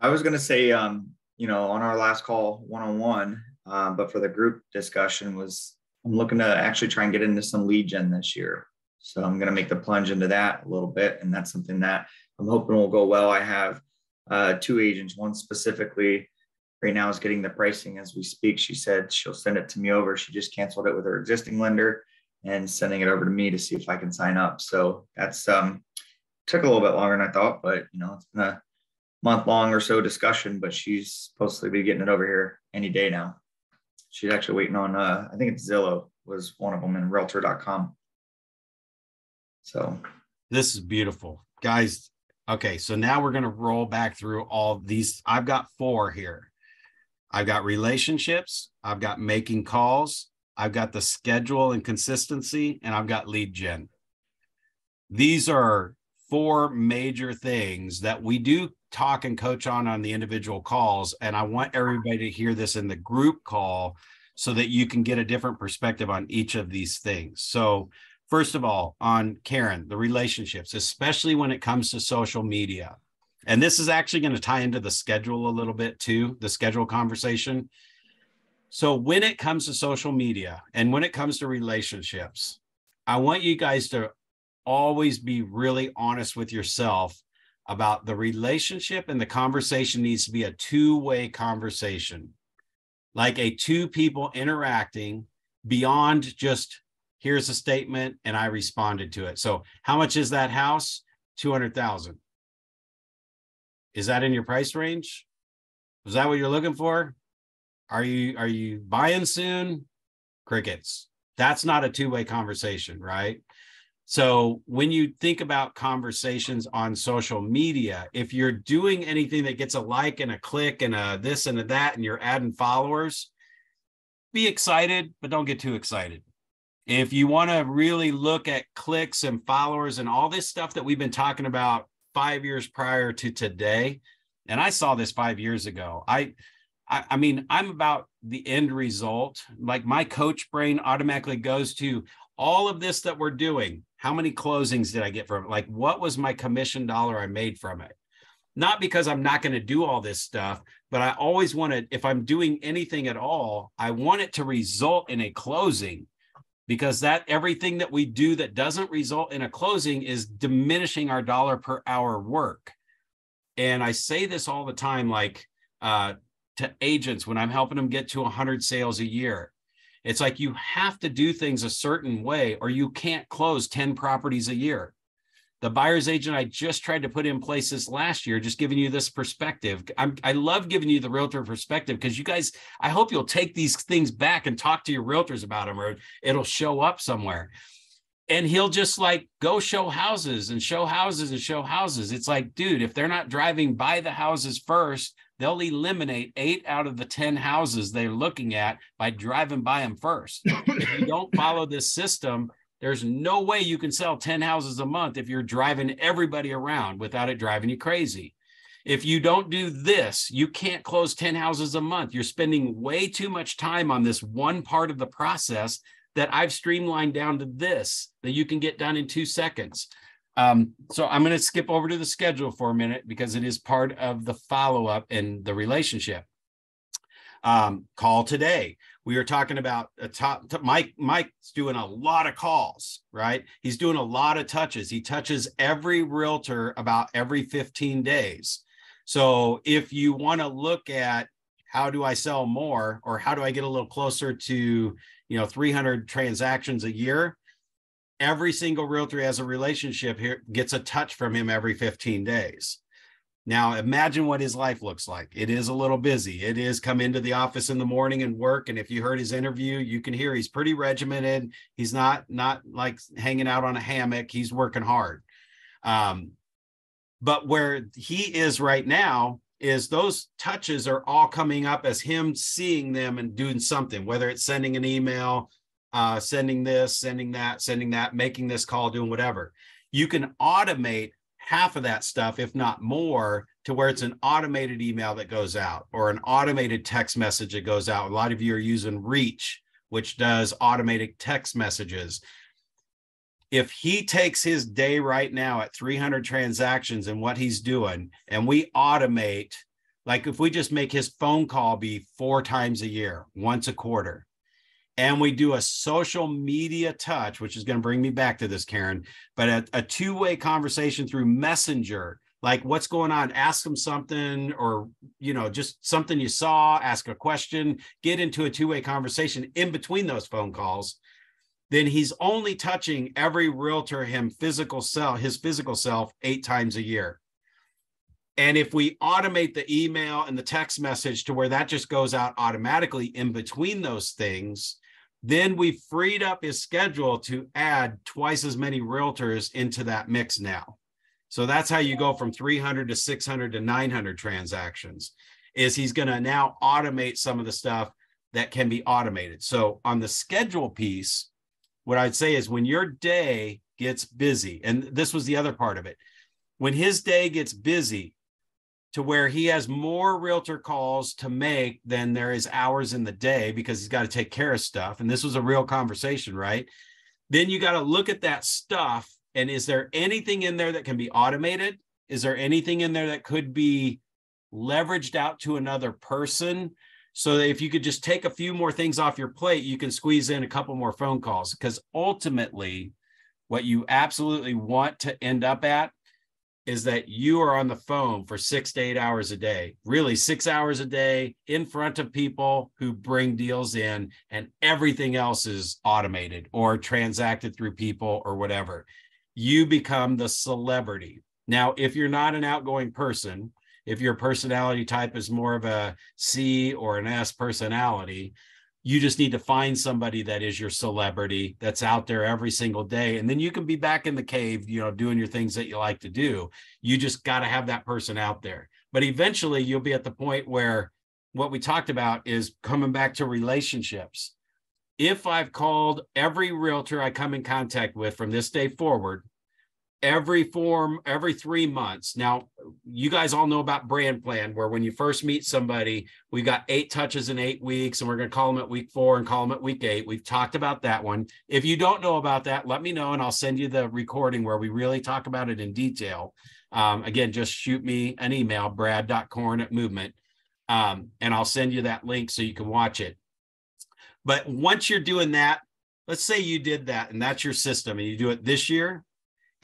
I was going to say, on our last call, one-on-one, but for the group discussion I'm looking to actually try and get into some lead gen this year. So I'm going to make the plunge into that a little bit. And that's something that I'm hoping will go well. I have 2 agents, one specifically right now is getting the pricing as we speak. She said she'll send it to me over. She just canceled it with her existing lender and sending it over to me to see if I can sign up. So that's took a little bit longer than I thought, but it's been a month-long or so discussion, but she's supposed to be getting it over here any day now. She's actually waiting on, I think it's Zillow was one of them, and realtor.com. So this is beautiful, guys. Okay, so now we're going to roll back through all these. I've got 4 here. I've got relationships, I've got making calls, I've got the schedule and consistency, and I've got lead gen. These are 4 major things that we do talk and coach on the individual calls. And I want everybody to hear this in the group call so that you can get a different perspective on each of these things. So first of all, on Karen, the relationships, especially when it comes to social media. And this is actually going to tie into the schedule a little bit too, the schedule conversation. So when it comes to social media and when it comes to relationships, I want you guys to always be really honest with yourself about the relationship, and the conversation needs to be a 2-way conversation, like a 2 people interacting beyond just here's a statement and I responded to it. So how much is that house? 200,000. Is that in your price range? Is that what you're looking for? Are you buying soon? Crickets. That's not a 2-way conversation, right? So when you think about conversations on social media, if you're doing anything that gets a like and a click and a this and a that, and you're adding followers, be excited, but don't get too excited. If you want to really look at clicks and followers and all this stuff that we've been talking about 5 years prior to today, and I saw this 5 years ago, I mean, I'm about the end result. Like my coach brain automatically goes to all of this that we're doing. How many closings did I get from it? Like, what was my commission dollar I made from it? Not because I'm not going to do all this stuff, but I always want to, if I'm doing anything at all, I want it to result in a closing, because that everything that we do that doesn't result in a closing is diminishing our dollar per hour work. And I say this all the time, like to agents when I'm helping them get to 100 sales a year. It's like you have to do things a certain way or you can't close 10 properties a year. The buyer's agent I just tried to put in place this last year, just giving you this perspective. I love giving you the realtor perspective because you guys, I hope you'll take these things back and talk to your realtors about them, or it'll show up somewhere. And he'll just like go show houses and show houses and show houses. It's like, dude, if they're not driving by the houses first, they'll eliminate 8 out of the 10 houses they're looking at by driving by them first. If you don't follow this system, there's no way you can sell 10 houses a month if you're driving everybody around without it driving you crazy. If you don't do this, you can't close 10 houses a month. You're spending way too much time on this one part of the process that I've streamlined down to this, that you can get done in 2 seconds. So I'm going to skip over to the schedule for a minute because it is part of the follow-up and the relationship. Call today. We were talking about Mike's doing a lot of calls, right? He's doing a lot of touches. He touches every realtor about every 15 days. So if you want to look at how do I sell more, or how do I get a little closer to, 300 transactions a year, every single realtor has a relationship here gets a touch from him every 15 days. Now, imagine what his life looks like. It is a little busy. It is come into the office in the morning and work. And if you heard his interview, you can hear he's pretty regimented. He's not like hanging out on a hammock. He's working hard. But where he is right now is those touches are all coming up as him seeing them and doing something, whether it's sending an email, sending this, sending that, making this call, doing whatever. You can automate half of that stuff, if not more, to where it's an automated email that goes out or an automated text message that goes out. A lot of you are using Reach, which does automated text messages. If he takes his day right now at 300 transactions and what he's doing, and we automate, like if we just make his phone call be 4 times a year, once a quarter, and we do a social media touch, which is going to bring me back to this, Karen, but a two-way conversation through Messenger, like what's going on, ask them something, or, just something you saw, ask a question, get into a two-way conversation in between those phone calls. Then he's only touching every realtor, his physical self 8 times a year. And if we automate the email and the text message to where that just goes out automatically in between those things, then we've freed up his schedule to add twice as many realtors into that mix now. So that's how you go from 300 to 600 to 900 transactions, is he's going to now automate some of the stuff that can be automated. So on the schedule piece, what I'd say is when your day gets busy, and this was the other part of it, when his day gets busy to where he has more realtor calls to make than there is hours in the day because he's got to take care of stuff, and this was a real conversation, right? Then you got to look at that stuff, and is there anything in there that can be automated? Is there anything in there that could be leveraged out to another person? So that if you could just take a few more things off your plate, you can squeeze in a couple more phone calls, because ultimately what you absolutely want to end up at is that you are on the phone for 6 to 8 hours a day, really 6 hours a day in front of people who bring deals in, and everything else is automated or transacted through people or whatever. You become the celebrity. Now, if you're not an outgoing person, if your personality type is more of a C or an S personality, you just need to find somebody that is your celebrity that's out there every single day. And then you can be back in the cave, doing your things that you like to do. You just got to have that person out there. But eventually you'll be at the point where what we talked about is coming back to relationships. If I've called every realtor I come in contact with from this day forward, every 3 months. Now, you guys all know about brand plan, where when you first meet somebody, we've got 8 touches in 8 weeks, and we're going to call them at week 4 and call them at week 8. We've talked about that one. If you don't know about that, let me know, and I'll send you the recording where we really talk about it in detail. Again, just shoot me an email, brad.corn@movement, and I'll send you that link so you can watch it. But once you're doing that, let's say you did that, and that's your system, and you do it this year,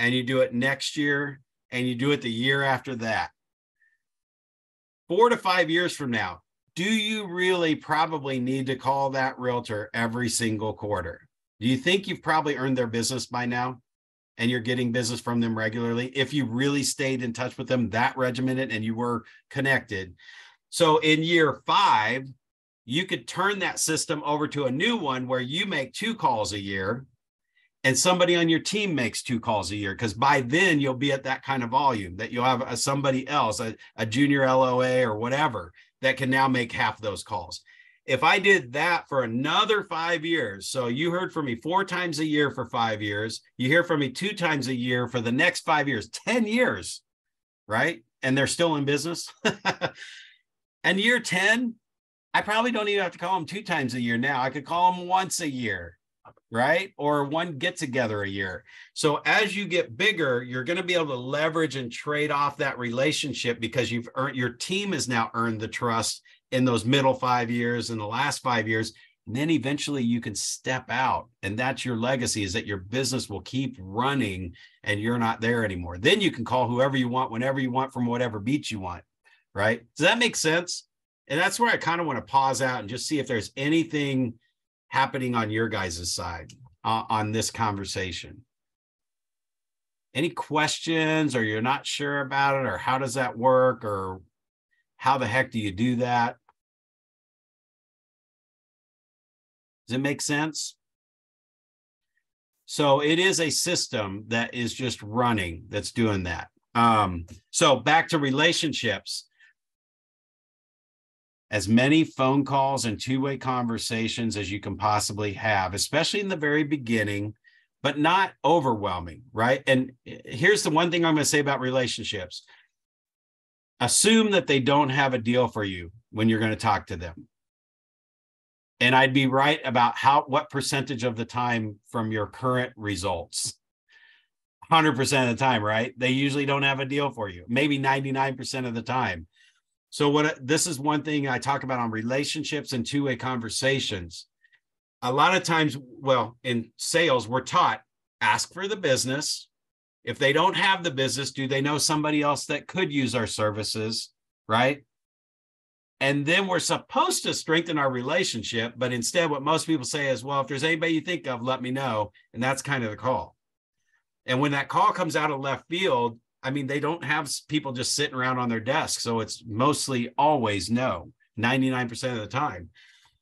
and you do it next year, and you do it the year after that. 4 to 5 years from now, do you really probably need to call that realtor every single quarter? Do you think you've probably earned their business by now and you're getting business from them regularly if you really stayed in touch with them that regimented and you were connected? So in year 5, you could turn that system over to a new one where you make 2 calls a year and somebody on your team makes 2 calls a year, because by then you'll be at that kind of volume that you'll have somebody else, a junior LOA or whatever, that can now make half those calls. If I did that for another 5 years, so you heard from me 4 times a year for 5 years, you hear from me 2 times a year for the next 5 years, 10 years, right? And they're still in business. And year 10, I probably don't even have to call them 2 times a year now. I could call them once a year, right? Or one get together a year. So as you get bigger, you're going to be able to leverage and trade off that relationship because you've earned, your team has now earned the trust in those middle 5 years and the last 5 years. And then eventually you can step out, and that's your legacy, is that your business will keep running and you're not there anymore. Then you can call whoever you want, whenever you want, from whatever beach you want, right? Does that make sense? And that's where I kind of want to pause out and just see if there's anything happening on your guys' side on this conversation. Any questions, or you're not sure about it, or how does that work, or how the heck do you do that? Does it make sense? So it is a system that is just running, that's doing that. So back to relationships. As many phone calls and two-way conversations as you can possibly have, especially in the very beginning, but not overwhelming, right? And here's the one thing I'm going to say about relationships. Assume that they don't have a deal for you when you're going to talk to them. And I'd be right about what percentage of the time from your current results. 100% of the time, right? They usually don't have a deal for you, maybe 99% of the time. So this is one thing I talk about on relationships and two-way conversations. A lot of times, well, in sales, we're taught, ask for the business. If they don't have the business, do they know somebody else that could use our services, right? And then we're supposed to strengthen our relationship, but instead what most people say is, well, if there's anybody you think of, let me know. And that's kind of the call. And when that call comes out of left field, I mean, they don't have people just sitting around on their desk. So it's mostly always no, 99% of the time.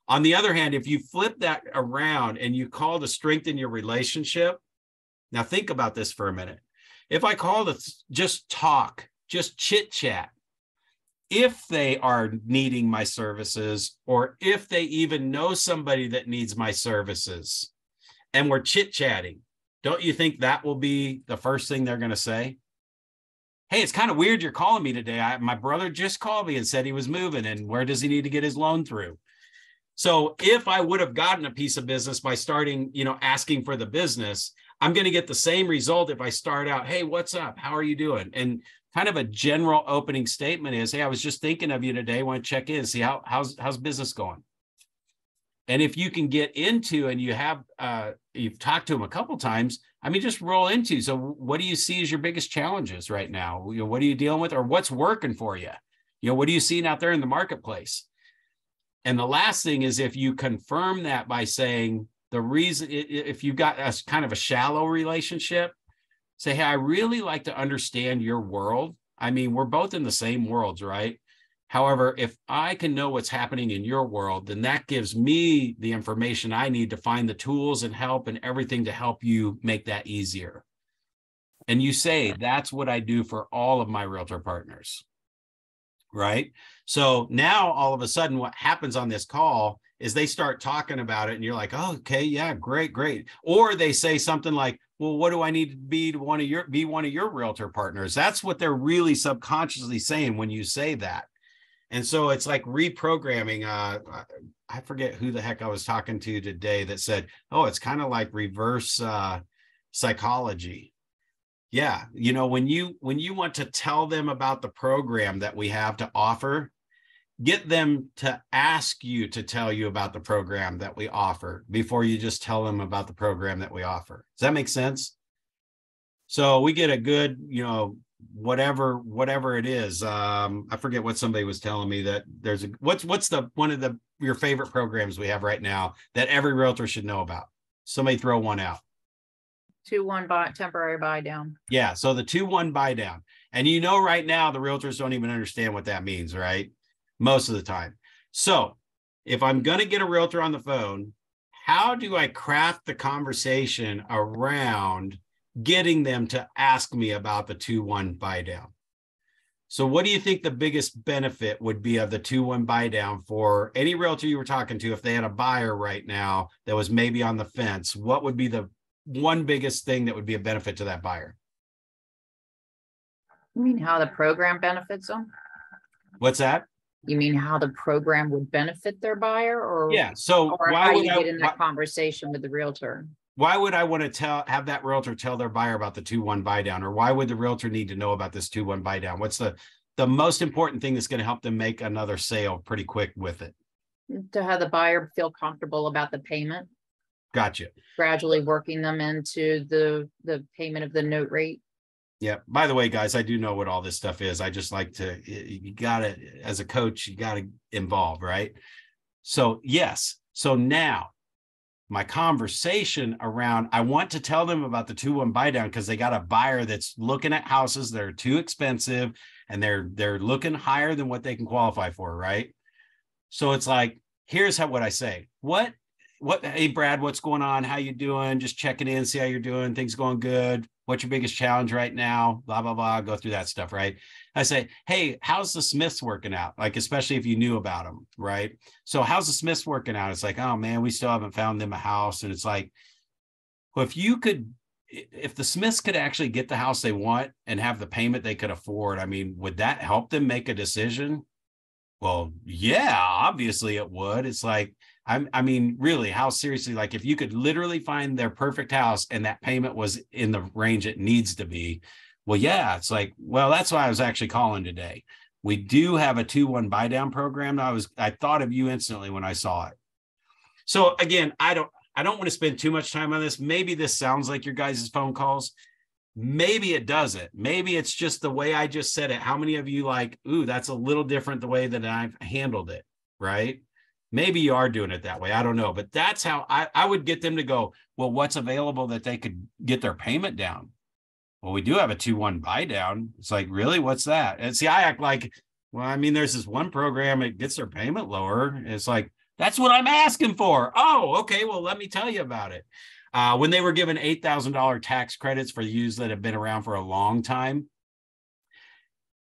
On the other hand, if you flip that around and you call to strengthen your relationship, now think about this for a minute. If I call to just talk, just chit chat, if they are needing my services, or if they even know somebody that needs my services, and we're chit chatting, don't you think that will be the first thing they're going to say? Hey, it's kind of weird you're calling me today. My brother just called me and said he was moving, and where does he need to get his loan through? So if I would have gotten a piece of business by starting, asking for the business, I'm going to get the same result if I start out, hey, what's up? How are you doing? And kind of a general opening statement is, hey, I was just thinking of you today. Want to check in, see how's business going? And if you can get into, and you've talked to them a couple times, I mean, just roll into. So what do you see as your biggest challenges right now? What are you dealing with, or what's working for you? What are you seeing out there in the marketplace? And the last thing is, if you confirm that by saying the reason, if you've got a kind of a shallow relationship, say, hey, I really like to understand your world. I mean, we're both in the same worlds, right? However, if I can know what's happening in your world, then that gives me the information I need to find the tools and help and everything to help you make that easier. And you say, that's what I do for all of my realtor partners, right? So now all of a sudden what happens on this call is they start talking about it, and you're like, oh, okay, yeah, great. Or they say something like, well, what do I need to be one of your realtor partners? That's what they're really subconsciously saying when you say that. And so it's like reprogramming. I forget who the heck I was talking to today that said, oh, it's kind of like reverse psychology. Yeah. When you want to tell them about the program that we have to offer, get them to ask you to tell you about the program that we offer before you just tell them about the program that we offer. Does that make sense? So we get a good, whatever it is. I forget what somebody was telling me, that there's a, what's one of your favorite programs we have right now that every realtor should know about. Somebody throw one out. 2-1 temporary buy down. Yeah. So the 2-1 buy down. And you know, right now, the realtors don't even understand what that means, right? Most of the time. So if I'm going to get a realtor on the phone, how do I craft the conversation around getting them to ask me about the 2-1 buy down? So what do you think the biggest benefit would be of the 2-1 buy down for any realtor you were talking to? If they had a buyer right now that was maybe on the fence, what would be the one biggest thing that would be a benefit to that buyer? You mean how the program benefits them? What's that? You mean how the program would benefit their buyer, or Yeah. So or why how would you I get in that conversation with the realtor? why would I want to have that realtor tell their buyer about the 2-1 buy down? Or why would the realtor need to know about this 2-1 buy down? What's the most important thing that's going to help them make another sale pretty quick with it? To have the buyer feel comfortable about the payment, Gotcha. gradually working them into the payment of the note rate. Yeah. By the way, guys, I do know what all this stuff is. I just like to, you got to, as a coach, you got to involve, right? So yes. So now my conversation around, I want to tell them about the 2-1 buy down because they got a buyer that's looking at houses that are too expensive and they're looking higher than what they can qualify for, right? So it's like, here's what I say. Hey, Brad, what's going on? How you doing? Just checking in, see how you're doing. Things going good. What's your biggest challenge right now? Blah, blah, blah. Go through that stuff, right? I say, hey, how's the Smiths working out? Like, especially if you knew about them, right? So how's the Smiths working out? It's like, oh man, we still haven't found them a house. And it's like, well, if the Smiths could actually get the house they want and have the payment they could afford, I mean, would that help them make a decision? Well, yeah, obviously it would. It's like, I mean, really, how seriously, like if you could literally find their perfect house and that payment was in the range it needs to be, well, yeah, it's like, well, that's why I was actually calling today. We do have a 2-1 buy down program. I thought of you instantly when I saw it. So again, I don't want to spend too much time on this. Maybe this sounds like your guys' phone calls. Maybe it doesn't. Maybe it's just the way I just said it. How many of you like, ooh, that's a little different the way that I've handled it, right? Maybe you are doing it that way. I don't know. But that's how I would get them to go, well, what's available that they could get their payment down? Well, we do have a 2-1 buy down. It's like, really? What's that? And see, I act like, well, I mean, there's this one program, it gets their payment lower. And it's like, that's what I'm asking for. Oh, okay. Well, let me tell you about it. When they were given $8,000 tax credits for used that have been around for a long time.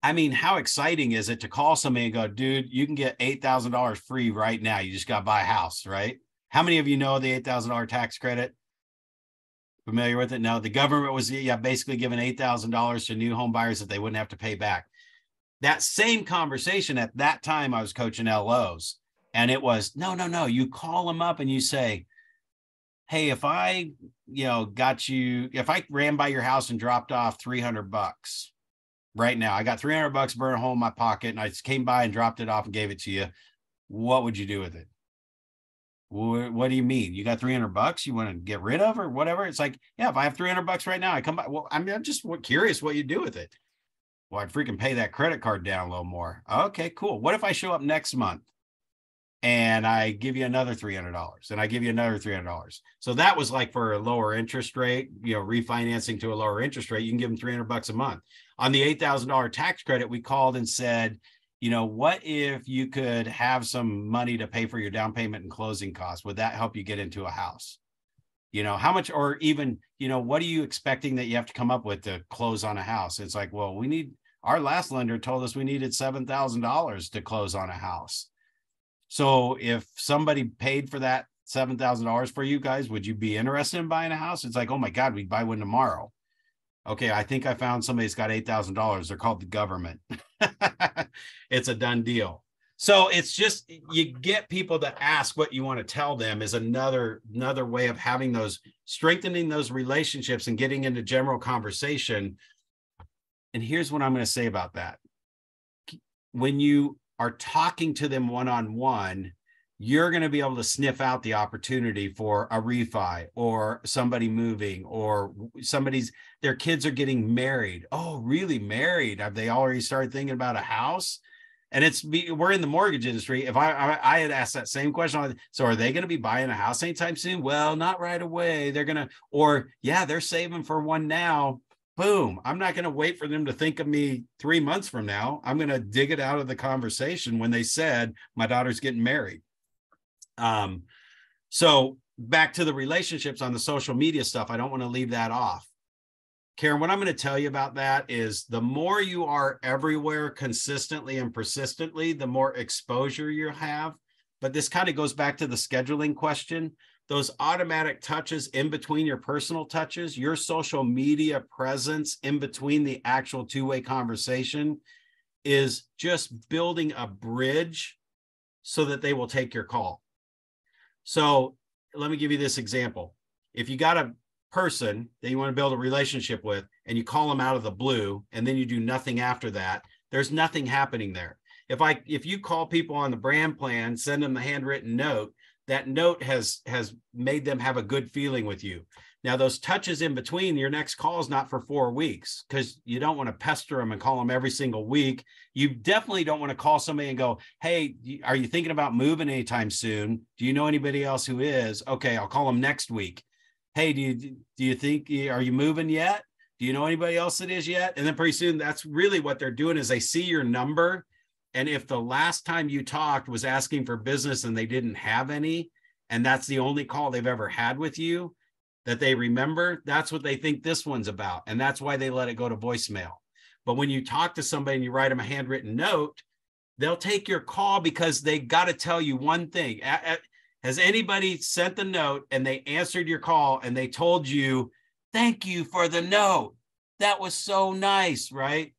I mean, how exciting is it to call somebody and go, dude, you can get $8,000 free right now. You just got to buy a house, right? How many of you know the $8,000 tax credit? Familiar with it? No, the government was basically giving $8,000 to new home buyers that they wouldn't have to pay back. That same conversation at that time, I was coaching LOs, and it was, no. You call them up and you say, hey, if I ran by your house and dropped off $300 right now, I got $300 burning a hole in my pocket and I just came by and dropped it off and gave it to you. What would you do with it? What do you mean? You got $300 you want to get rid of or whatever? It's like, yeah, if I have $300 right now, I come by. Well, I mean, I'm just curious what you do with it. Well, I'd freaking pay that credit card down a little more. Okay, cool. What if I show up next month and I give you another $300 and I give you another $300? So that was like for a lower interest rate, refinancing to a lower interest rate, you can give them $300 a month. On the $8,000 tax credit, we called and said, what if you could have some money to pay for your down payment and closing costs? Would that help you get into a house? How much, or even, what are you expecting that you have to come up with to close on a house? It's like, well, our last lender told us we needed $7,000 to close on a house. So if somebody paid for that $7,000 for you guys, would you be interested in buying a house? It's like, oh my God, we'd buy one tomorrow. Okay, I think I found somebody who's got $8,000. They're called the government. It's a done deal. So it's just, you get people to ask what you want to tell them is another way of strengthening those relationships and getting into general conversation. And here's what I'm going to say about that. When you are talking to them one-on-one, you're going to be able to sniff out the opportunity for a refi or somebody moving or their kids are getting married. Oh, really married? Have they already started thinking about a house? And we're in the mortgage industry. If I had asked that same question, so are they going to be buying a house anytime soon? Well, not right away. They're going to, or yeah, they're saving for one now. Boom. I'm not going to wait for them to think of me 3 months from now. I'm going to dig it out of the conversation when they said my daughter's getting married. So back to the relationships on the social media stuff, I don't want to leave that off. Karen, what I'm going to tell you about that is the more you are everywhere consistently and persistently, the more exposure you have. But this kind of goes back to the scheduling question. Those automatic touches in between your personal touches, your social media presence in between the actual two-way conversation is just building a bridge so that they will take your call. So let me give you this example. If you got a person that you want to build a relationship with and you call them out of the blue and then you do nothing after that, there's nothing happening there. If you call people on the brand plan, send them the handwritten note, that note has made them have a good feeling with you. Now, those touches in between, your next call is not for 4 weeks because you don't want to pester them and call them every single week. You definitely don't want to call somebody and go, hey, are you thinking about moving anytime soon? Do you know anybody else who is? Okay, I'll call them next week. Hey, do you think, are you moving yet? Do you know anybody else that is yet? And then pretty soon, that's really what they're doing is they see your number. And if the last time you talked was asking for business and they didn't have any, and that's the only call they've ever had with you that they remember, that's what they think this one's about. And that's why they let it go to voicemail. But when you talk to somebody and you write them a handwritten note, they'll take your call because they got to tell you one thing. Has anybody sent the note and they answered your call and they told you, thank you for the note? That was so nice, right?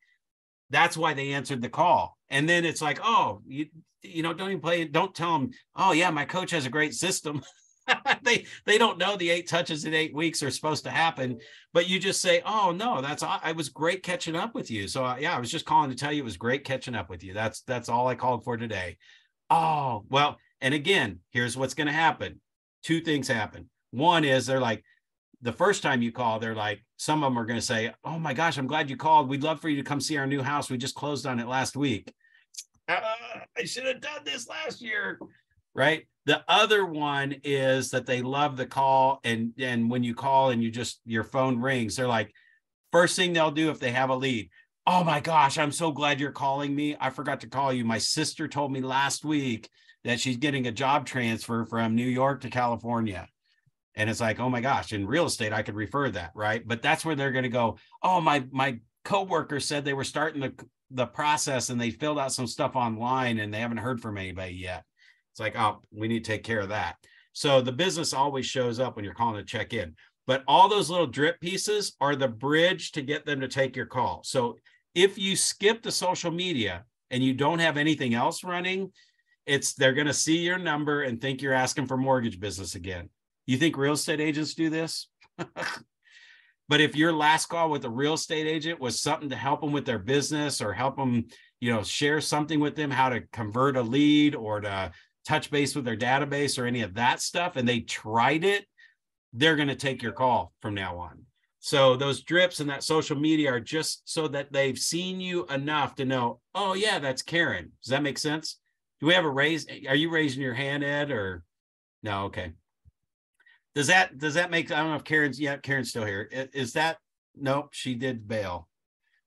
That's why they answered the call. And then it's like, oh, you know, don't tell them, oh yeah, my coach has a great system. They don't know the 8 touches in 8 weeks are supposed to happen, but you just say, oh no, it was great catching up with you. So yeah, I was just calling to tell you it was great catching up with you. That's all I called for today. Oh, well, and again, here's what's going to happen. 2 things happen. One is they're like, the first time you call, they're like, some of them are going to say, oh my gosh, I'm glad you called. We'd love for you to come see our new house. We just closed on it last week. I should have done this last year, right? The other one is that they love the call. And when you call and your phone rings, they're like, first thing they'll do if they have a lead, oh my gosh, I'm so glad you're calling me. I forgot to call you. My sister told me last week that she's getting a job transfer from New York to California. And it's like, oh my gosh, in real estate, I could refer that, right? But that's where they're going to go, oh, my coworker said they were starting the process and they filled out some stuff online and they haven't heard from anybody yet. It's like, oh, we need to take care of that. So the business always shows up when you're calling to check in. But all those little drip pieces are the bridge to get them to take your call. So if you skip the social media and you don't have anything else running, they're going to see your number and think you're asking for mortgage business again. You think real estate agents do this? But if your last call with a real estate agent was something to help them with their business or help them, share something with them, how to convert a lead or to touch base with their database or any of that stuff, and they tried it, they're going to take your call from now on. So those drips and that social media are just so that they've seen you enough to know, oh yeah, that's Karen. Does that make sense? Do we have a raise? Are you raising your hand, Ed, or no? Okay. Does that make, I don't know if Karen's still here. Is that, nope, she did bail.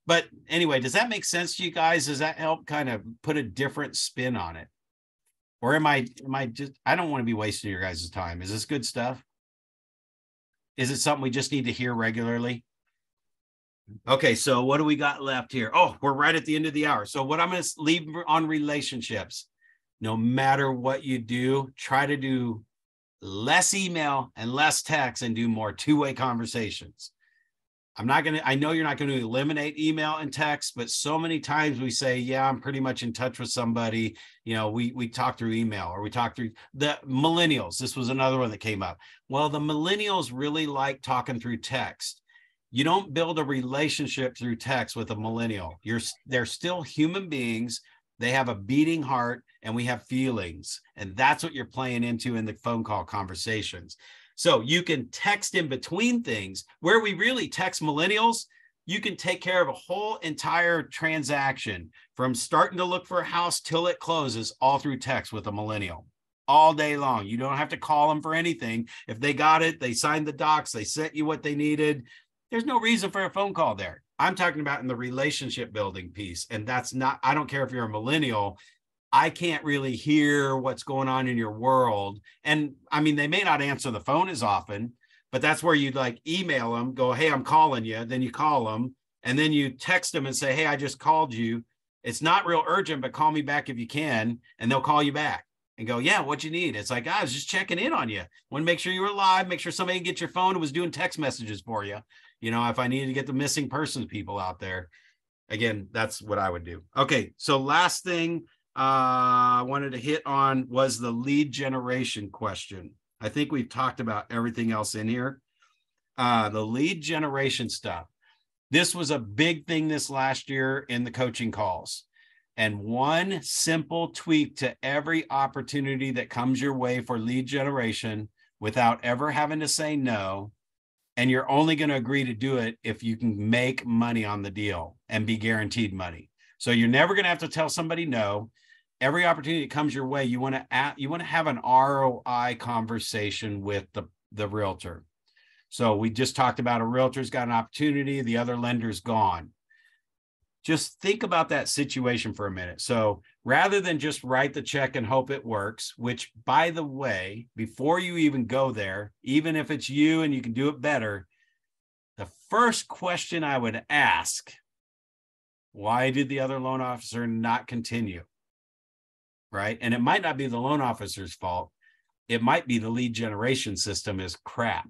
But anyway, does that make sense to you guys? Does that help kind of put a different spin on it? Or am I just, I don't want to be wasting your guys' time. Is this good stuff? Is it something we just need to hear regularly? Okay, so what do we got left here? Oh, we're right at the end of the hour. So what I'm going to leave on relationships, no matter what you do, try to do less email and less text and do more two-way conversations. I know you're not going to eliminate email and text, but so many times we say, yeah, I'm pretty much in touch with somebody. We talk through email or we talk through the millennials. This was another one that came up. Well, the millennials really like talking through text. You don't build a relationship through text with a millennial. They're still human beings. They have a beating heart and we have feelings. And that's what you're playing into in the phone call conversations. So you can text in between things. Where we really text millennials, you can take care of a whole entire transaction from starting to look for a house till it closes all through text with a millennial all day long. You don't have to call them for anything. If they got it, they signed the docs, they sent you what they needed. There's no reason for a phone call there. I'm talking about in the relationship building piece. And that's not, I don't care if you're a millennial, I can't really hear what's going on in your world. And I mean, they may not answer the phone as often, but that's where you'd like email them, go, hey, I'm calling you. Then you call them and then you text them and say, hey, I just called you. It's not real urgent, but call me back if you can. And they'll call you back and go, yeah, what you need. It's like, I was just checking in on you. Want to make sure you were live, make sure somebody can get your phone and was doing text messages for you. You know, if I needed to get the missing persons people out there. Again, that's what I would do. Okay, so last thing I wanted to hit on was the lead generation question. I think we've talked about everything else in here. The lead generation stuff. This was a big thing this last year in the coaching calls. And one simple tweak to every opportunity that comes your way for lead generation without ever having to say no. And you're only going to agree to do it if you can make money on the deal and be guaranteed money. So you're never going to have to tell somebody no. Every opportunity that comes your way, you want to have an ROI conversation with the realtor. So we just talked about a realtor's got an opportunity, the other lender's gone. Just think about that situation for a minute. So rather than just write the check and hope it works, which by the way, before you even go there, even if it's you and you can do it better, the first question I would ask, why did the other loan officer not continue? Right? And it might not be the loan officer's fault. It might be the lead generation system is crap.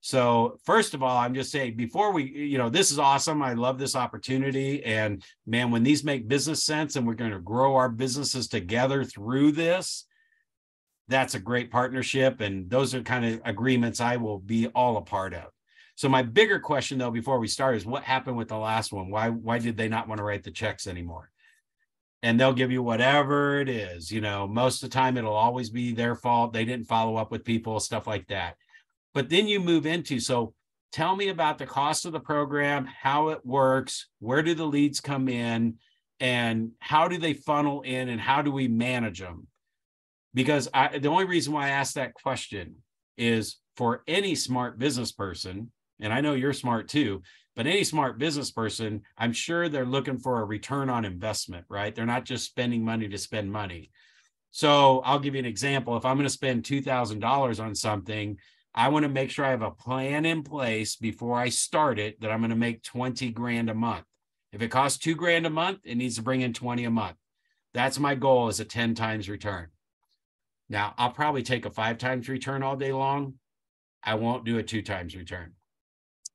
So first of all, I'm just saying before we, this is awesome. I love this opportunity. And man, when these make business sense and we're going to grow our businesses together through this, that's a great partnership. And those are kind of agreements I will be all a part of. So my bigger question though, before we start is what happened with the last one? Why did they not want to write the checks anymore? And they'll give you whatever it is, most of the time it'll always be their fault. They didn't follow up with people, stuff like that. But then you move into, so tell me about the cost of the program, how it works, where do the leads come in, and how do they funnel in, and how do we manage them? Because the only reason why I asked that question is for any smart business person, and I know you're smart too, but any smart business person, I'm sure they're looking for a return on investment, right? They're not just spending money to spend money. So I'll give you an example. If I'm going to spend $2,000 on something, I want to make sure I have a plan in place before I start it that I'm going to make 20 grand a month. If it costs $2,000 a month, it needs to bring in 20 a month. That's my goal, is a 10 times return. Now, I'll probably take a 5 times return all day long. I won't do a 2 times return.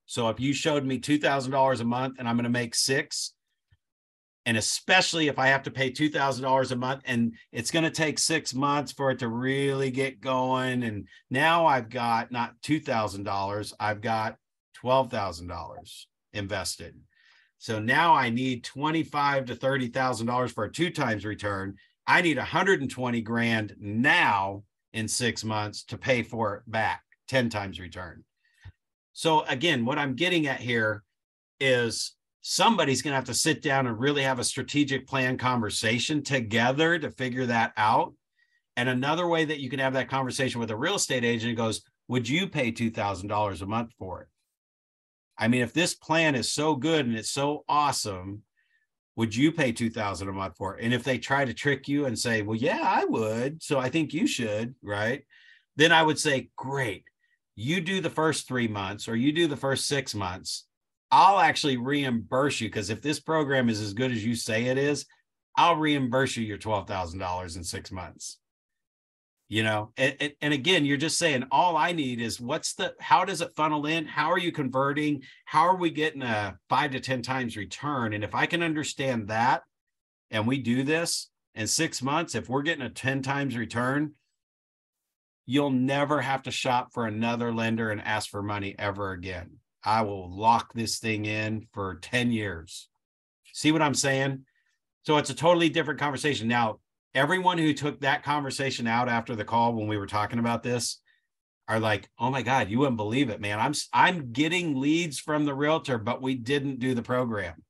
So if you showed me $2,000 a month and I'm going to make 6, and especially if I have to pay $2,000 a month and it's going to take 6 months for it to really get going. And now I've got not $2,000, I've got $12,000 invested. So now I need $25,000 to $30,000 for a 2 times return. I need 120 grand now in 6 months to pay for it back, 10 times return. So again, what I'm getting at here is somebody's going to have to sit down and really have a strategic plan conversation together to figure that out. And another way that you can have that conversation with a real estate agent goes, would you pay $2,000 a month for it? I mean, if this plan is so good and it's so awesome, would you pay $2,000 a month for it? And if they try to trick you and say, well, yeah, I would, so I think you should, right? Then I would say, great, you do the first 3 months or you do the first 6 months. I'll actually reimburse you, because if this program is as good as you say it is, I'll reimburse you your $12,000 in 6 months. And again, you're just saying, all I need is how does it funnel in? How are you converting? How are we getting a 5 to 10 times return? And if I can understand that, and we do this in 6 months, if we're getting a 10 times return, you'll never have to shop for another lender and ask for money ever again. I will lock this thing in for 10 years. See what I'm saying? So it's a totally different conversation. Now, everyone who took that conversation out after the call when we were talking about this are like, oh my God, you wouldn't believe it, man. I'm getting leads from the realtor, but we didn't do the program.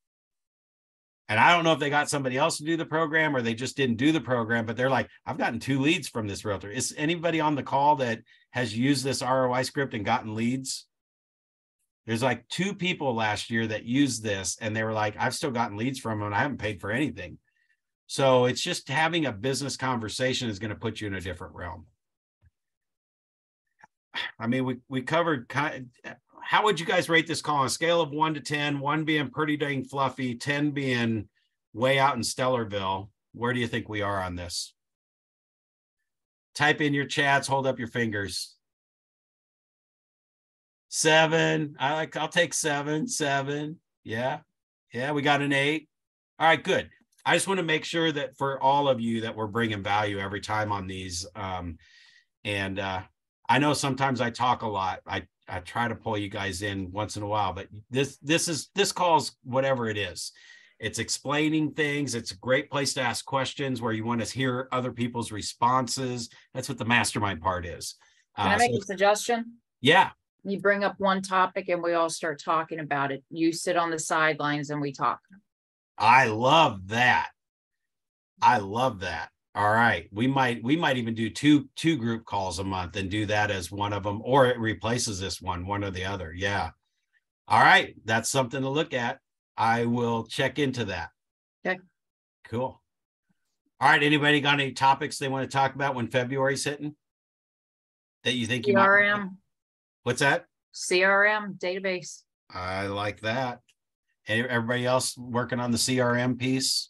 And I don't know if they got somebody else to do the program or they just didn't do the program, but they're like, I've gotten 2 leads from this realtor. Is anybody on the call that has used this ROI script and gotten leads? There's like 2 people last year that used this and they were like, I've still gotten leads from them and I haven't paid for anything. So it's just having a business conversation is going to put you in a different realm. I mean, we covered how would you guys rate this call on a scale of 1 to 10, 1 being pretty dang fluffy, 10 being way out in Stellarville? Where do you think we are on this? Type in your chats, hold up your fingers. 7. I'll take 7. Yeah. We got an 8. All right, good. I just want to make sure that for all of you that we're bringing value every time on these. I know sometimes I talk a lot. I try to pull you guys in once in a while, but this calls whatever it is. It's explaining things. It's a great place to ask questions where you want to hear other people's responses. That's what the mastermind part is. Can I make a suggestion? Yeah. You bring up one topic and we all start talking about it. You sit on the sidelines and we talk. I love that. All right. We might even do two group calls a month and do that as one of them, or it replaces this one or the other. Yeah. All right. That's something to look at. I will check into that. Okay. Cool. All right. Anybody got any topics they want to talk about when February's hitting that you think you might? CRM. What's that? CRM database. I like that. Everybody else working on the CRM piece?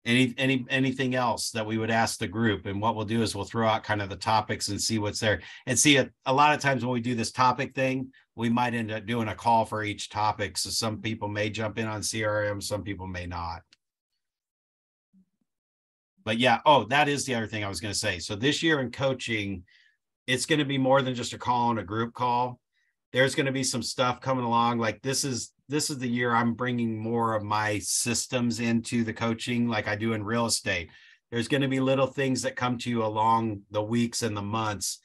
Anything else that we would ask the group? And what we'll do is we'll throw out kind of the topics and see what's there. And see, a lot of times when we do this topic thing, we might end up doing a call for each topic. So some people may jump in on CRM, some people may not. But yeah, that is the other thing I was going to say. So this year in coaching, it's going to be more than just a call and a group call. There's going to be some stuff coming along. Like this is the year I'm bringing more of my systems into the coaching like I do in real estate. There's going to be little things that come to you along the weeks and the months,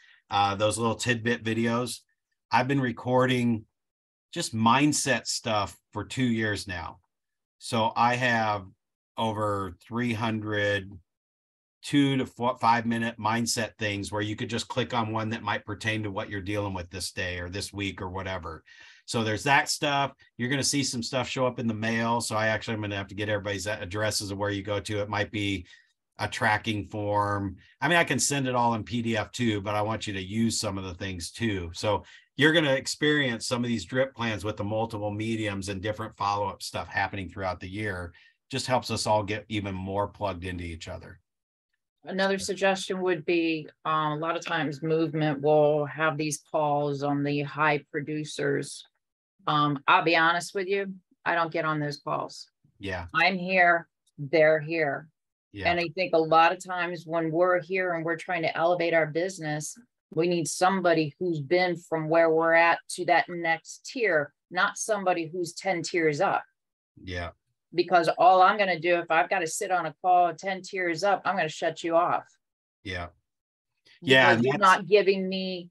those little tidbit videos. I've been recording just mindset stuff for 2 years now. So I have over 300 2 to 5 minute mindset things where you could just click on one that might pertain to what you're dealing with this day or this week or whatever. So there's that stuff. You're going to see some stuff show up in the mail. So I'm going to have to get everybody's addresses of where you go to. It might be a tracking form. I mean, I can send it all in PDF too, but I want you to use some of the things too. So you're going to experience some of these drip plans with the multiple mediums and different follow-up stuff happening throughout the year. Just helps us all get even more plugged into each other. Another suggestion would be a lot of times movement will have these calls on the high producers. I'll be honest with you, I don't get on those calls. Yeah. I'm here, they're here. Yeah. And I think a lot of times when we're here and we're trying to elevate our business, we need somebody who's been from where we're at to that next tier, not somebody who's 10 tiers up. Yeah. Because all I'm going to do, if I've got to sit on a call 10 tiers up, I'm going to shut you off. Yeah. Yeah. You're not giving me,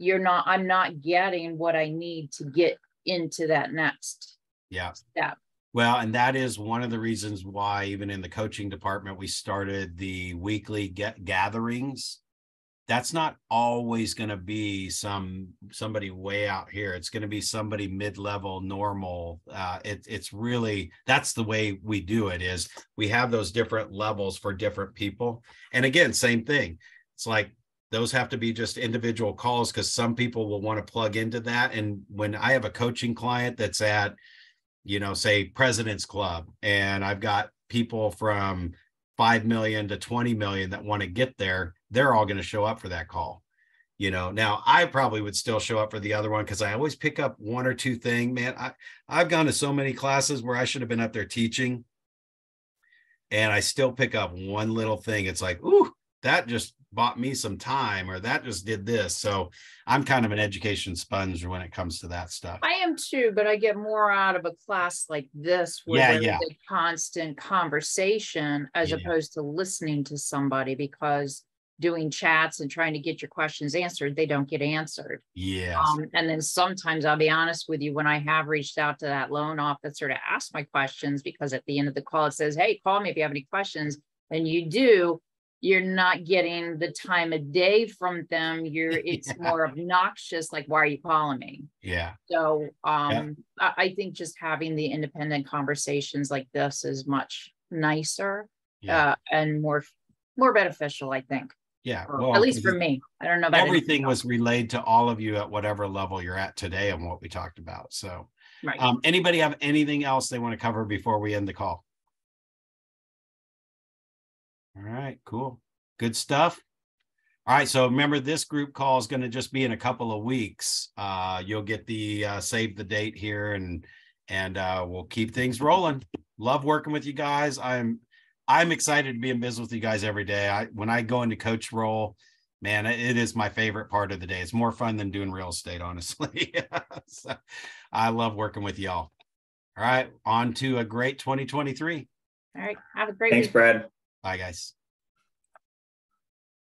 I'm not getting what I need to get into that next step. Well, and that is one of the reasons why even in the coaching department, we started the weekly gatherings. That's not always going to be somebody way out here. It's going to be somebody mid-level, normal. It's really, that's the way we do it, is we have those different levels for different people. And again, same thing. It's like those have to be just individual calls because some people will want to plug into that. And when I have a coaching client that's at, say President's Club, and I've got people from 5 million to 20 million that want to get there, they're all going to show up for that call. Now I probably would still show up for the other one because I always pick up one or two things, man. I've gone to so many classes where I should have been up there teaching and I still pick up one little thing. It's like, ooh, that just bought me some time, or that just did this. So I'm kind of an education sponge when it comes to that stuff. I am too, but I get more out of a class like this where there's a constant conversation as opposed to listening to somebody, because doing chats and trying to get your questions answered, they don't get answered. Yes. And then sometimes, I'll be honest with you, when I have reached out to that loan officer to ask my questions, because at the end of the call, it says, hey, call me if you have any questions. And you do, you're not getting the time of day from them. It's more obnoxious. Like, why are you calling me? Yeah. So I think just having the independent conversations like this is much nicer and more beneficial, I think. Yeah, well, at least for me. I don't know about everything was relayed to all of you at whatever level you're at today and what we talked about. So, anybody have anything else they want to cover before we end the call? All right, cool. Good stuff. All right, so remember, this group call is going to just be in a couple of weeks. You'll get the save the date here, and we'll keep things rolling. Love working with you guys. I'm excited to be in business with you guys every day. When I go into coach role, man, it is my favorite part of the day. It's more fun than doing real estate, honestly. So, I love working with y'all. All right, on to a great 2023. All right, have a great Thanks, week. Brad. Bye, guys.